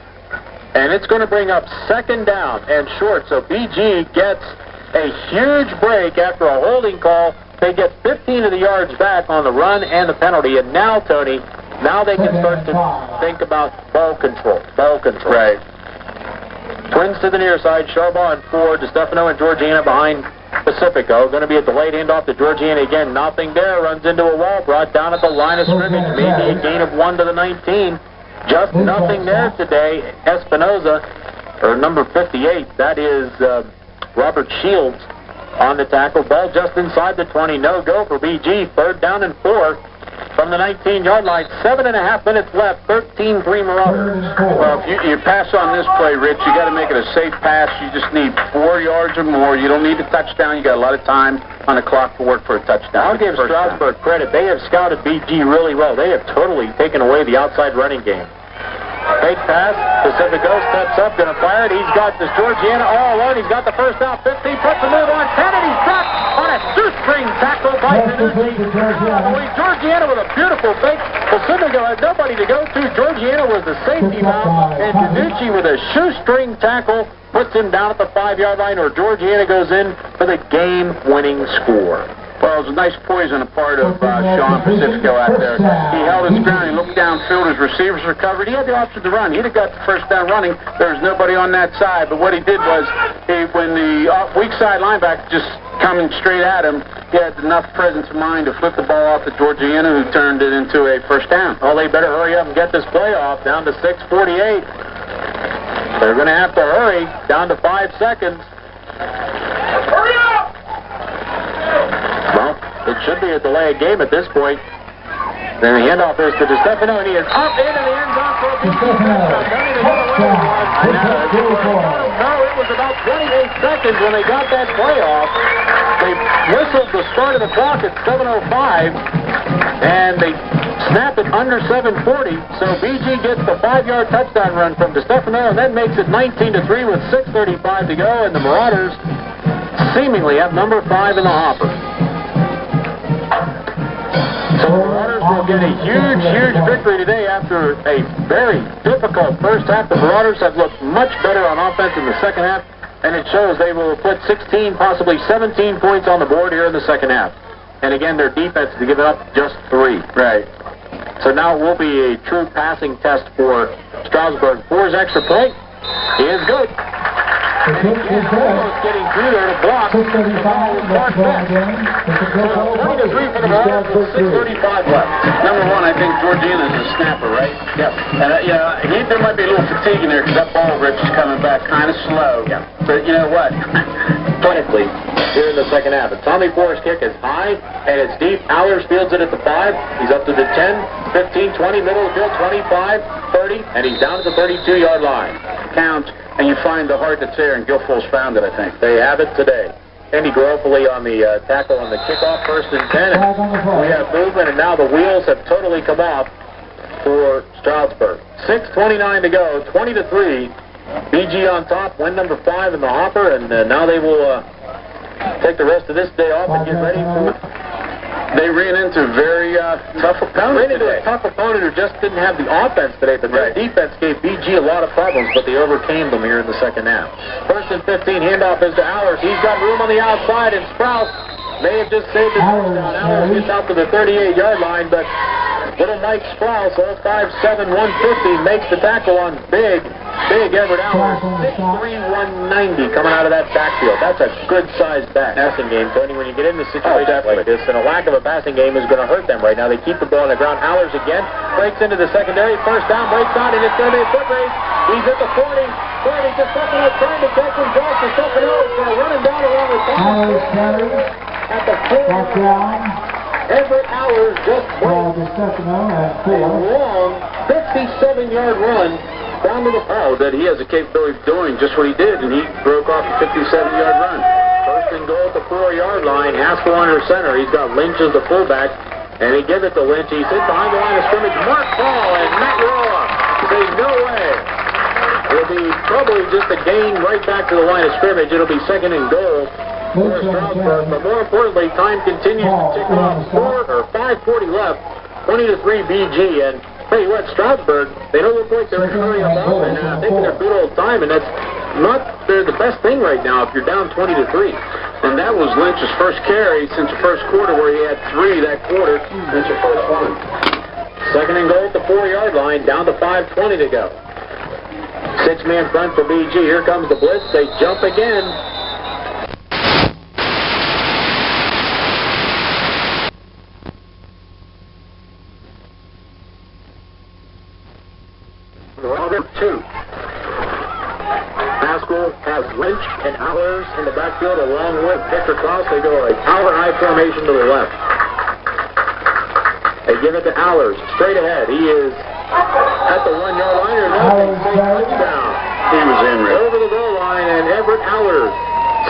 and it's going to bring up second down and short. So BG gets a huge break after a holding call. They get 15 of the yards back on the run and the penalty, and now, Tony, now they can start to think about ball control. Right. Twins to the near side, Charbaugh and Ford, DeStefano and Georgiana behind Pacifico. Going to be a delayed handoff to Georgiana again. Nothing there. Runs into a wall. Brought down at the line of scrimmage. Maybe a gain of 1 to the 19. Just nothing there today. Espinoza, or number 58, that is Robert Shields on the tackle. Ball just inside the 20. No go for BG. 3rd down and 4 from the 19-yard line. 7.5 minutes left. 13-3 Marauders. Well, if you pass on this play, Rich, you got to make it a safe pass. You just need 4 yards or more. You don't need a touchdown. You got a lot of time on the clock to work for a touchdown. I'll give Stroudsburg credit. They have scouted BG really well. They have totally taken away the outside running game. Fake pass. Pacifico steps up, going to fire it. He's got this Georgiana all alone. He's got the first down. 15, puts the move on 10, and he's dropped on a shoestring tackle by Danucci. Georgiana with a beautiful fake. Pacifico had nobody to go to. Georgiana was the safety valve, and Danucci with a shoestring tackle puts him down at the 5-yard line, or Georgiana goes in for the game-winning score. Well, it was a nice poise on the part of Sean Pacifico out there. He held his ground. He looked downfield. His receivers recovered. He had the option to run. He'd have got the first down running. There was nobody on that side. But what he did was, when the weak side linebacker just coming straight at him, he had enough presence of mind to flip the ball off to Georgiana, who turned it into a first down. Well, they better hurry up and get this play off. Down to 6:48. They're going to have to hurry. Down to 5 seconds. Hurry up! Well, it should be a delayed game at this point. Then the handoff is to DeStefano, and he is up into the end zone for a BG touchdown. No, it was about 28 seconds when they got that play off. They whistled the start of the clock at 7:05, and they snapped it under 7:40. So BG gets the 5-yard touchdown run from DeStefano, and then makes it 19-3 with 6:35 to go, and the Marauders seemingly have number 5 in the hopper. So the Marauders will get a huge victory today after a very difficult first half. The Marauders have looked much better on offense in the second half, and it shows they will put 16, possibly 17 points on the board here in the second half. And again, their defense has given up just 3. Right. So now it will be a true passing test for Stroudsburg. For his extra point, he is good. And he's almost getting through there to block. 6:35 left. 20-3 for the Marauders with 6:35 left. Number 1, I think Georgiana's a snapper, right? Yep. And there might be a little fatigue in there because that ball, Rich, is coming back kind of slow. Yeah. But you know what? Clinically, here in the second half. And Tommy Ford's kick is high, and it's deep. Allers fields it at the 5. He's up to the 10, 15, 20, middle of the field, 25, 30, and he's down to the 32-yard line. Count, and you find the heart that's there, and Guilfoyle's found it, I think. They have it today. Andy Guilfoyle on the tackle on the kickoff, 1st and 10. We have movement, and now the wheels have totally come off for Stroudsburg. 6:29 to go, 20-3. BG on top, win number 5 in the hopper, and now they will take the rest of this day off and get ready for... They ran into a very tough opponent today. A tough opponent who just didn't have the offense today, but their defense gave BG a lot of problems, but they overcame them here in the second half. 1st and 15, handoff is to Allers. He's got room on the outside, and Sprouse may have just saved his touchdown. Allers gets out to the 38-yard line, but little Mike Sprouse, 5'7", 150, makes the tackle on big Everett Allers. 6'3", 190 coming out of that backfield. That's a good-sized passing game, Tony, when you get into situations like this, and a lack of a passing game is going to hurt them right now. They keep the ball on the ground. Allers again breaks into the secondary. First down, breaks on, and it's going to be a foot race. He's at the 40. 30, just trying to catch him. Josh DeStefano is going to run him down along the top. At the 4. Everett Allers just broke a long 57-yard run down to the ball that he has the capability of doing just what he did, and he broke off a 57-yard run. First and goal at the 4-yard line. Haskell under center. He's got Lynch as the fullback, and he gives it to Lynch. He's hit behind the line of scrimmage. Mark Ball and Matt Rolla say no way. It'll be probably just a gain right back to the line of scrimmage. It'll be second and goal for Stroudsburg, but more importantly, time continues to tick off. 5:40 left, 20-3 BG, and tell you what, Stroudsburg, they don't look like they're hurrying up and taking their good old time, and that's not the best thing right now if you're down 20-3. And that was Lynch's first carry since the first quarter, where he had 3 that quarter since the first one. Second and goal at the 4-yard line, down to 5:20 to go. 6-man front for BG. Here comes the blitz. They jump again. Two. Haskell has Lynch and Allers in the backfield along with Victor Cross. They go a power high formation to the left. They give it to Allers straight ahead. He is at the 1-yard line. Touchdown. He was in, Rick. Over the goal line, and Everett Allers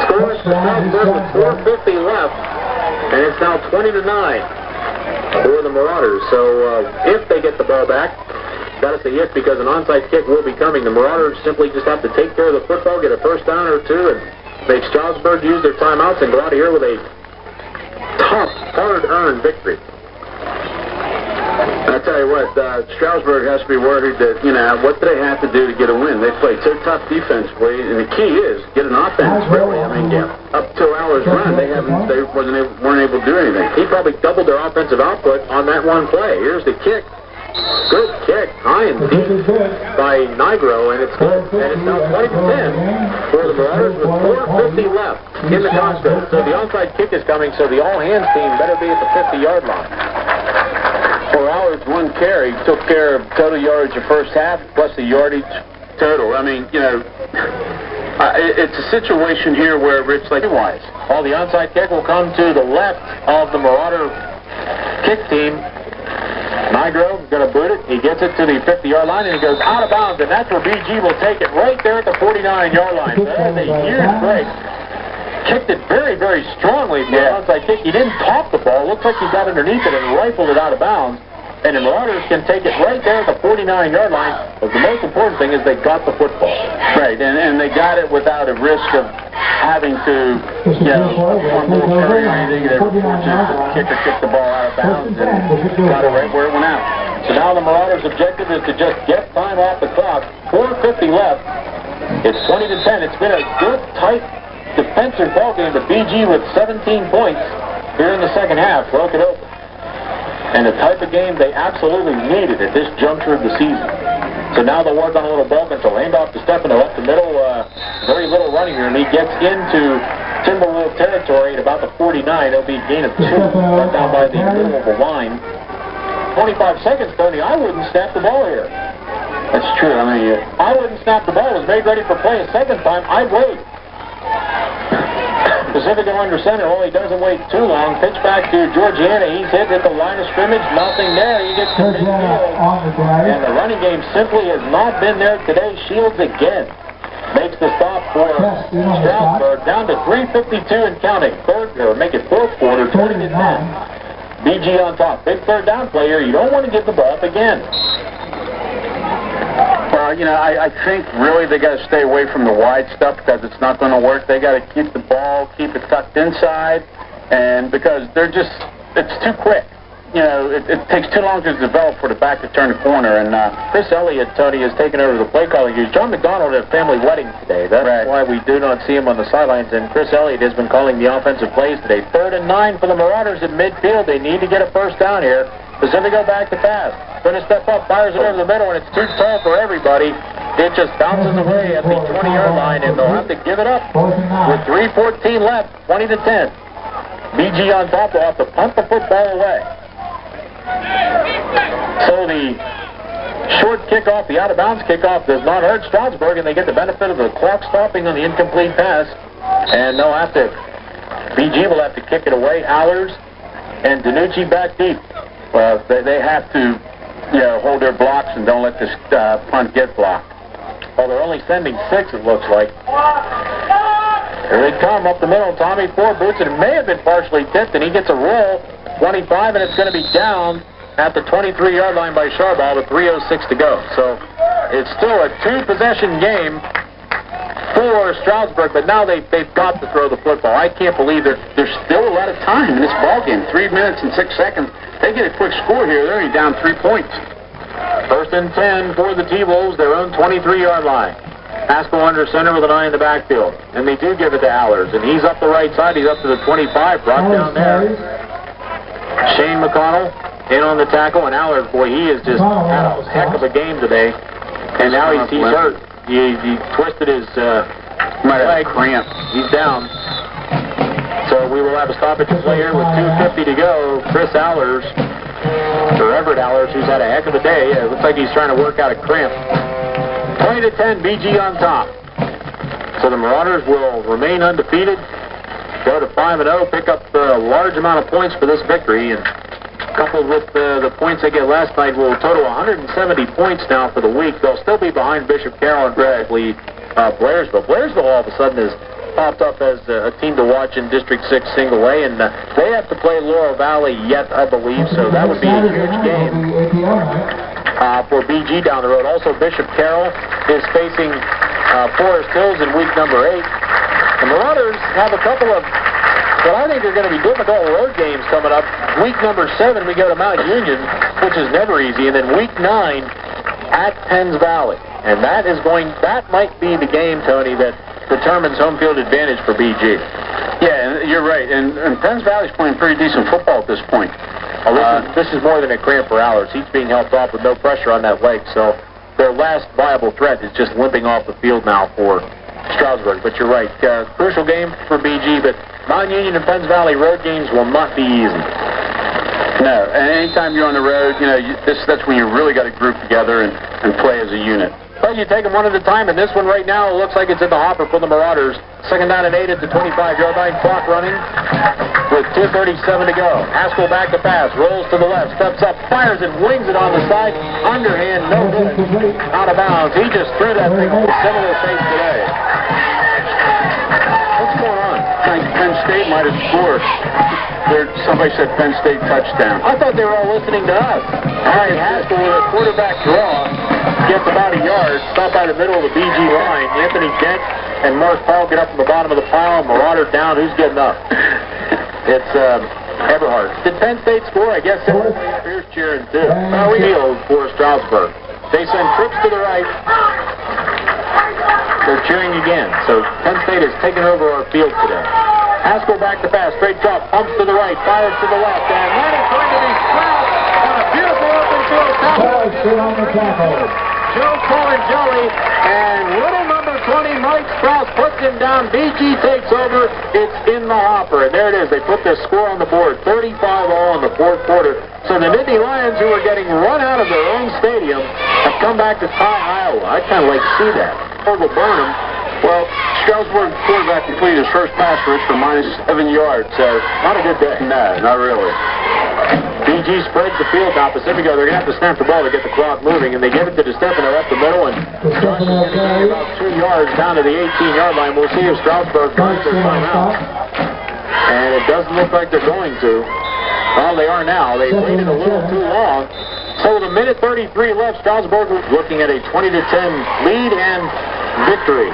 scores for Stroudsburg with 4:50 left, and it's now 20-9 for the Marauders. So if they get the ball back, got to say if, because an onside kick will be coming. The Marauders simply just have to take care of the football, get a first down or two, and make Stroudsburg use their timeouts and go out of here with a tough, hard-earned victory. I tell you what, Stroudsburg has to be worried that, what do they have to do to get a win? They play so tough defensively, and the key is get an offense, really. I mean, up to Hours run, they weren't able to do anything. He probably doubled their offensive output on that one play. Here's the kick. Good kick, high and deep by Nigro, and it's good. And it's now 20-10 for the Marauders with 4:50 left in the contest. So the onside kick is coming, so the all-hands team better be at the 50-yard line. For Hours, 1 carry took care of total yardage the first half, plus the yardage total. I mean, it's a situation here where it's like wise. Well, the onside kick will come to the left of the Marauder kick team. Nigro is going to boot it. He gets it to the 50-yard line, and he goes out of bounds, and that's where BG will take it right there at the 49-yard line. So that is a huge break. Kicked it very, very strongly for an onside kick. He didn't top the ball. Looks like he got underneath it and rifled it out of bounds. And the Marauders can take it right there at the 49-yard line. But the most important thing is they got the football. Right, and they got it without a risk of having to, one little carry or anything. They were fortunate to kick the ball out of bounds and got it right where it went out. So now the Marauders' objective is to just get time off the clock. 4:50 left. It's 20-10. It's been a good, tight defensive ball game. The BG with 17 points here in the second half broke it open. And the type of game they absolutely needed at this juncture of the season. So now they'll work on a little ball control. Handoff to Stefano up the middle. Very little running here, and he gets into Timberwolf territory at about the 49. It'll be a gain of 2 right down by the middle of the line. 25 seconds, Tony. I wouldn't snap the ball here. That's true. I mean, I wouldn't snap the ball. It was made ready for play a second time. I'd wait. Pacifico under center only doesn't wait too long. Pitch back to Georgiana. He's hit at the line of scrimmage. Nothing there. He gets to midfield. And the running game simply has not been there today. Shields again makes the stop for Stroudsburg. Down to 3:52 and counting. Make it fourth quarter, 20-10. BG on top. Big third down player. You don't want to give the ball up again. Well, I think really they got to stay away from the wide stuff because it's not going to work. They got to keep the ball, keep it tucked inside, and because it's too quick. It takes too long to develop for the back to turn the corner. And Chris Elliott, Tony, has taken over the play calling duties. John McDonald had a family wedding today. That's why we do not see him on the sidelines. And Chris Elliott has been calling the offensive plays today. 3rd and 9 for the Marauders at midfield. They need to get a first down here. Pacifico back to pass. Going to step up, fires it over the middle, and it's too tall for everybody. It just bounces away at the 20-yard line, and they'll have to give it up with 3:14 left, 20-10. BG on top. They'll have to punt the football away. So the short kickoff, the out-of-bounds kickoff, does not hurt Stroudsburg, and they get the benefit of the clock stopping on the incomplete pass. And they'll have to, BG will have to kick it away. Allers and Danucci back deep. Well, they have to, hold their blocks and don't let this punt get blocked. Well, they're only sending 6, it looks like. Here they come up the middle. Tommy Ford boots it. It may have been partially tipped, and he gets a roll. 25, and it's going to be down at the 23-yard line by Sharbaugh with 3:06 to go. So it's still a 2-possession game for Stroudsburg, but now they've got to throw the football. I can't believe there's still a lot of time in this ball game. 3 minutes and 6 seconds. They get a quick score here. They're only down 3 points. First and 10 for the T-Wolves, their own 23-yard line. Haskell under center with an eye in the backfield. And they do give it to Allers. And he's up the right side. He's up to the 25, brought down there. Shane McConnell in on the tackle. And Allers, boy, he has just had a heck of a game today. And now he's hurt. He twisted his leg. Cramp. He's down. So we will have a stoppage play here with 2:50 to go. Chris Allers, or Everett Allers, who's had a heck of a day. It looks like he's trying to work out a cramp. 20-10, BG on top. So the Marauders will remain undefeated, go to 5-0, pick up a large amount of points for this victory, and coupled with the points they get last night will total 170 points now for the week. They'll still be behind Bishop Carroll and practically Blairsville. Blairsville all of a sudden has popped up as a team to watch in District 6 Single A, and they have to play Laurel Valley yet, I believe, so that would be a huge game for BG down the road. Also, Bishop Carroll is facing Forest Hills in week number 8. The Marauders have a couple of what I think are going to be difficult road games coming up. Week number 7, we go to Mount Union, which is never easy, and then week 9 at Penns Valley. And that might be the game, Tony, that determines home field advantage for BG. Yeah, you're right. And Penns Valley's playing pretty decent football at this point. This is more than a cramp for Allers. He's being helped off with no pressure on that leg, so their last viable threat is just limping off the field now for Stroudsburg. But you're right. Crucial game for BG, but Mount Union and Penns Valley road games will not be easy. No, and anytime you're on the road, that's when you really got to group together and play as a unit. But you take them one at a time, and this one right now looks like it's in the hopper for the Marauders. 2nd down and 8 at the 25-yard line. Clock running with 2:37 to go. Haskell back to pass, rolls to the left, steps up, fires it, wings it on the side. Underhand, no good. Out of bounds. He just threw that thing with a similar face today. What's going on? Penn State might have scored. Somebody said Penn State touchdown. I thought they were all listening to us. All right, Haskell with a quarterback draw. Gets about a yard, stop by the middle of the BG line. Anthony Dent and Mark Powell get up from the bottom of the pile. Marauder down. Who's getting up? It's Eberhardt. Did Penn State score? I guess Pierce cheering too. Field for Stroudsburg. They send trips to the right. They're cheering again. So Penn State has taken over our field today. Haskell back to pass. Straight drop. Pumps to the right. Fires to the left. And that is going to be Stroud on a beautiful open field tackle. Joe Colangeli, and little number 20, Mike Strauss, puts him down. BG takes over. It's in the hopper. And there it is. They put the score on the board, 35 all in the 4th quarter. So the Nittany Lions, who were getting run out of their own stadium, have come back to tie Iowa. I'd kind of like to see that. Over Burnham. Well, Stroudsburg quarterback completed his first pass rush for -7 yards. So not a good day. No, not really. BG spreads the field now. Pacifico, they're going to have to snap the ball to get the clock moving, and they give it to DeStefano up the middle, and Josh is going to gain about 2 yards down to the 18-yard line. We'll see if Stroudsburg finds their timeout. And it doesn't look like they're going to. Well, they are now. They waited a little too long. So with 1:33 left, Stroudsburg was looking at a 20-10 lead and victory.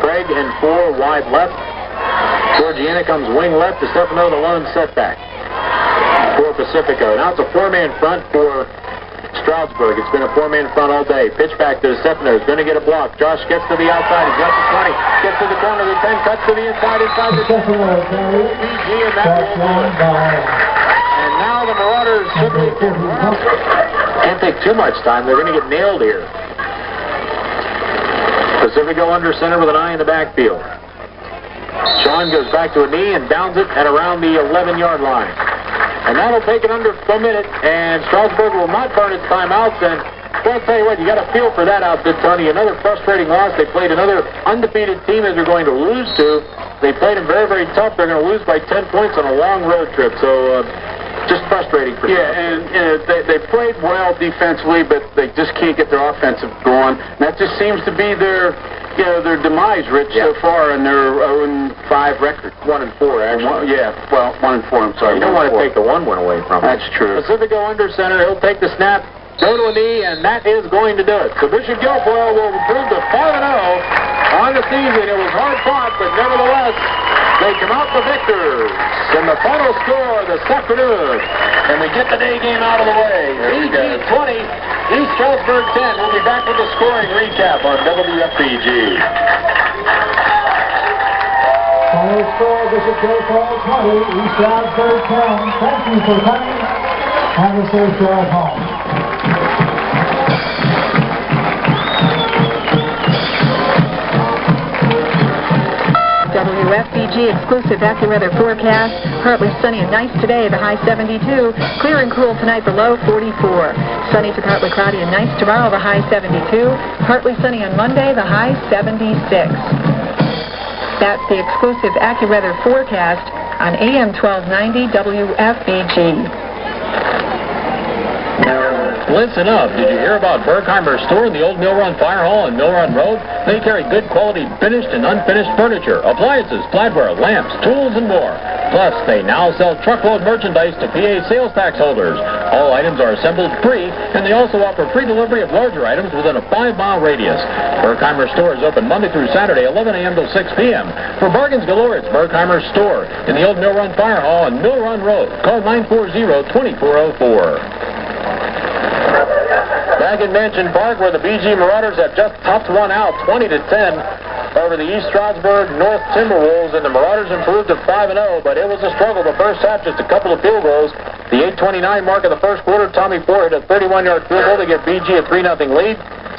Craig and 4 wide left. Georgiana comes wing left. DeStefano the lone setback for Pacifico. Now it's a 4-man front for Stroudsburg. It's been a 4-man front all day. Pitch back to DeStefano. He's going to get a block. Josh gets to the outside. He's got the 20. Gets to the corner of the 10. Cuts to the inside the BG, and that will do it. And now the Marauders simply can't take too much time. They're going to get nailed here. Pacifico under center with an eye in the backfield. Sean goes back to a knee and downs it at around the 11-yard line. And that'll take it under a minute, and Stroudsburg will not burn its timeouts. And I'll tell you what, you got a feel for that outfit, Tony. Another frustrating loss. They played another undefeated team that they're going to lose to. They played them very, very tough. They're going to lose by 10 points on a long road trip. So just frustrating for Yeah, and they played well defensively, but they just can't get their offensive going. And that just seems to be their demise, Rich, so far, in their 0-5 record. 1-4, actually. 1-4, I'm sorry. You don't want to take the 1 win away from them. That's true. Pacifico under center, he'll take the snap, go to a knee, and that is going to do it. So Bishop Guilfoyle will improve to 5-0 on the season. It was hard fought, but nevertheless, they come out the victors. And the final score this afternoon, and we get the day game out of the way. BG 20, East Stroudsburg 10. We'll be back with the scoring recap on WFPG. Final score, Bishop Guilfoyle 20, East Stroudsburg 10. Thank you for coming. Have a safe drive home. WFPG exclusive AccuWeather forecast. Partly sunny and nice today, the high 72. Clear and cool tonight, the low 44. Sunny to partly cloudy and nice tomorrow, the high 72. Partly sunny on Monday, the high 76. That's the exclusive AccuWeather forecast on AM 1290 WFPG. Listen up. Did you hear about Berkheimer's store in the old Mill Run Fire Hall and Mill Run Road? They carry good quality finished and unfinished furniture, appliances, flatware, lamps, tools, and more. Plus, they now sell truckload merchandise to PA sales tax holders. All items are assembled free, and they also offer free delivery of larger items within a 5-mile radius. Berkheimer's store is open Monday through Saturday, 11 a.m. to 6 p.m. For bargains galore, it's Berkheimer's store in the old Mill Run Fire Hall and Mill Run Road. Call 940-2404. Back in Mansion Park, where the BG Marauders have just topped one out, 20-10, over the East Stroudsburg North Timberwolves, and the Marauders improved to 5-0, but it was a struggle. The first half, just a couple of field goals. The 8:29 mark of the first quarter, Tommy Ford hit a 31-yard field goal to give BG a 3-0 lead.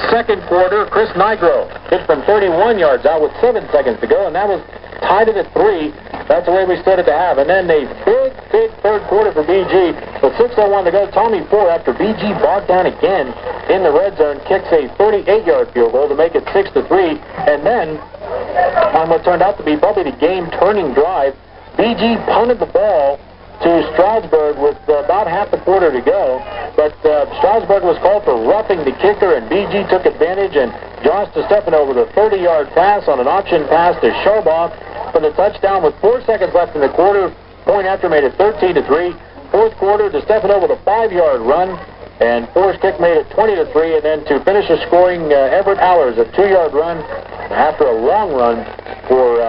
Second quarter, Chris Nigro hit from 31 yards out with 7 seconds to go, and that was tied it at 3. That's the way we stood at the half. And then a big third quarter for BG. With 6:01 to go, Tommy Ford, after BG bogged down again in the red zone, kicks a 38-yard field goal to make it 6-3. And then, on what turned out to be probably the game-turning drive, BG punted the ball to Stroudsburg with about half the quarter to go. But Stroudsburg was called for roughing the kicker, and BG took advantage, and Josh DeStefano with a 30-yard pass on an option pass to Sharbaugh for the touchdown with 4 seconds left in the quarter. Point after made it 13-3. Fourth quarter, DeStefano with a 5-yard run, and Forrest Kick made it 20-3. And then to finish the scoring, Everett Allers, a 2-yard run after a long run for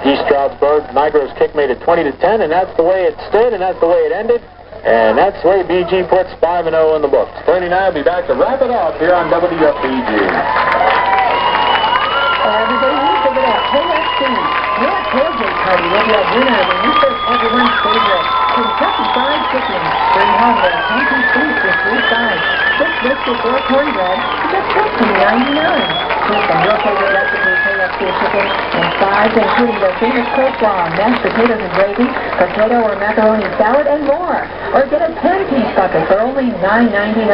East Stroudsburg. Nigro's kick made it 20-10, and that's the way it stood, and that's the way it ended. And that's the way BG puts 5-0 in the books. 39 will be back to wrap it up here on WFPG. Everybody needs to get a KFC. Your tailgate party will be a winner when you serve everyone's favorite Kentucky Fried Chicken. Bring home their tasty sweets with 3 sides, 6 biscuits or cornbread for just $13.99. Choose from your favorite recipe KFC chicken and sides including their famous coleslaw, mashed potatoes and gravy, potato or macaroni salad, and more. Or get a 10-piece bucket for only $9.99.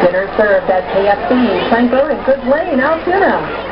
Dinner served at KFC, Plank Road and Goods Lane, Altoona.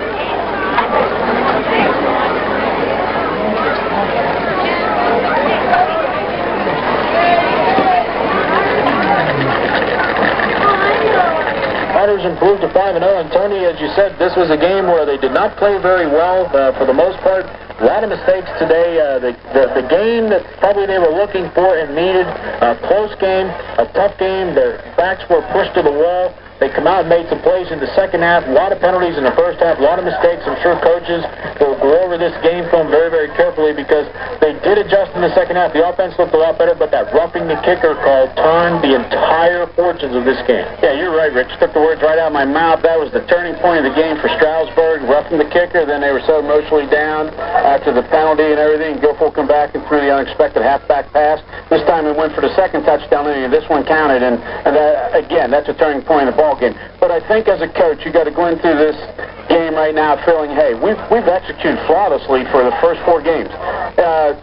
Riders improved to 5-0, and Tony, as you said, this was a game where they did not play very well for the most part. A lot of mistakes today. The game that probably they were looking for and needed, a close game, a tough game. Their backs were pushed to the wall. They come out and made some plays in the second half. A lot of penalties in the first half, a lot of mistakes. I'm sure coaches will go over this game film very, very carefully because they did adjust in the second half. The offense looked a lot better, but that roughing the kicker call turned the entire fortunes of this game. Yeah, you're right, Rich. Took the words right out of my mouth. That was the turning point of the game for Stroudsburg, roughing the kicker. Then they were so emotionally down after the penalty and everything. Guilfoyle come back and threw the unexpected halfback pass. This time he went for the second touchdown, and this one counted. And again, that's a turning point in the ball game. But I think as a coach, you got to go into this game right now feeling, hey, we've executed flawlessly for the first 4 games.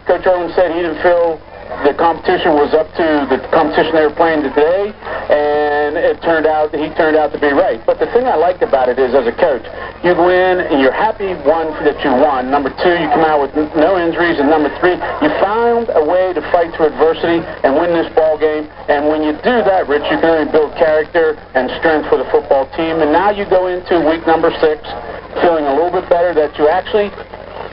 Coach Irwin said he didn't feel the competition was up to the competition they were playing today, and he turned out to be right. But the thing I liked about it is, as a coach, you go in and you're happy, one, that you won. Number two, you come out with no injuries, and number three, you found a way to fight through adversity and win this ball game. And when you do that, Rich, you can only build character and strength for the football team. And now you go into week number 6 feeling a little bit better that you actually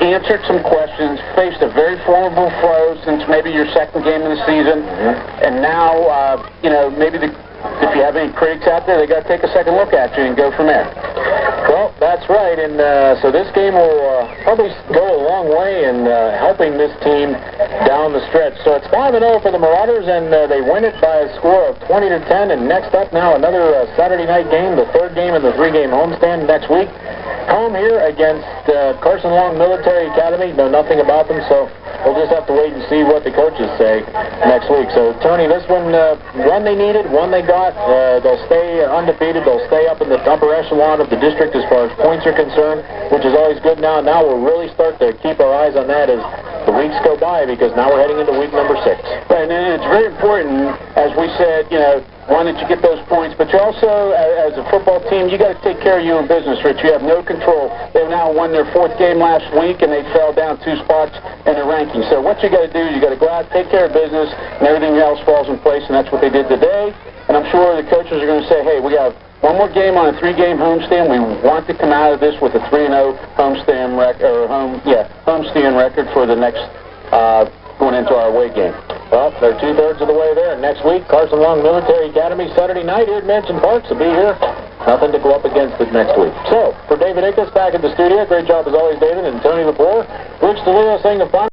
answered some questions, faced a very formidable foe since maybe your second game of the season, and now, maybe if you have any critics out there, they got to take a second look at you and go from there. Well, that's right, and so this game will probably go a long way in helping this team down the stretch. So it's 5-0 for the Marauders, and they win it by a score of 20-10. And next up now, another Saturday night game, the third game in the 3-game homestand next week. Home here against Carson Long Military Academy. Know nothing about them, so we'll just have to wait and see what the coaches say next week. So, Tony, this one they needed, one they got. They'll stay undefeated. They'll stay up in the upper echelon of the district as far as points are concerned, which is always good now. Now we'll really start to keep our eyes on that as the weeks go by, because now we're heading into week number 6. And it's very important, as we said, one, that you get those points, but you also, as a football team, you got to take care of your own business, Rich. You have no control. They've now won their 4th game last week, and they fell down 2 spots in the rankings. So what you got to do is you got to go out, take care of business, and everything else falls in place, and that's what they did today. And I'm sure the coaches are going to say, hey, we got one more game on a 3-game homestand. We want to come out of this with a 3-0 homestand record for the next going into our away game. Well, they're 2/3 of the way there. Next week, Carson Long Military Academy, Saturday night here at Mansion Parks. Will be here. Nothing to go up against it next week. So, for David Ickes back at the studio, great job as always, David, and Tony Lepore, Rich DeLeo saying the final.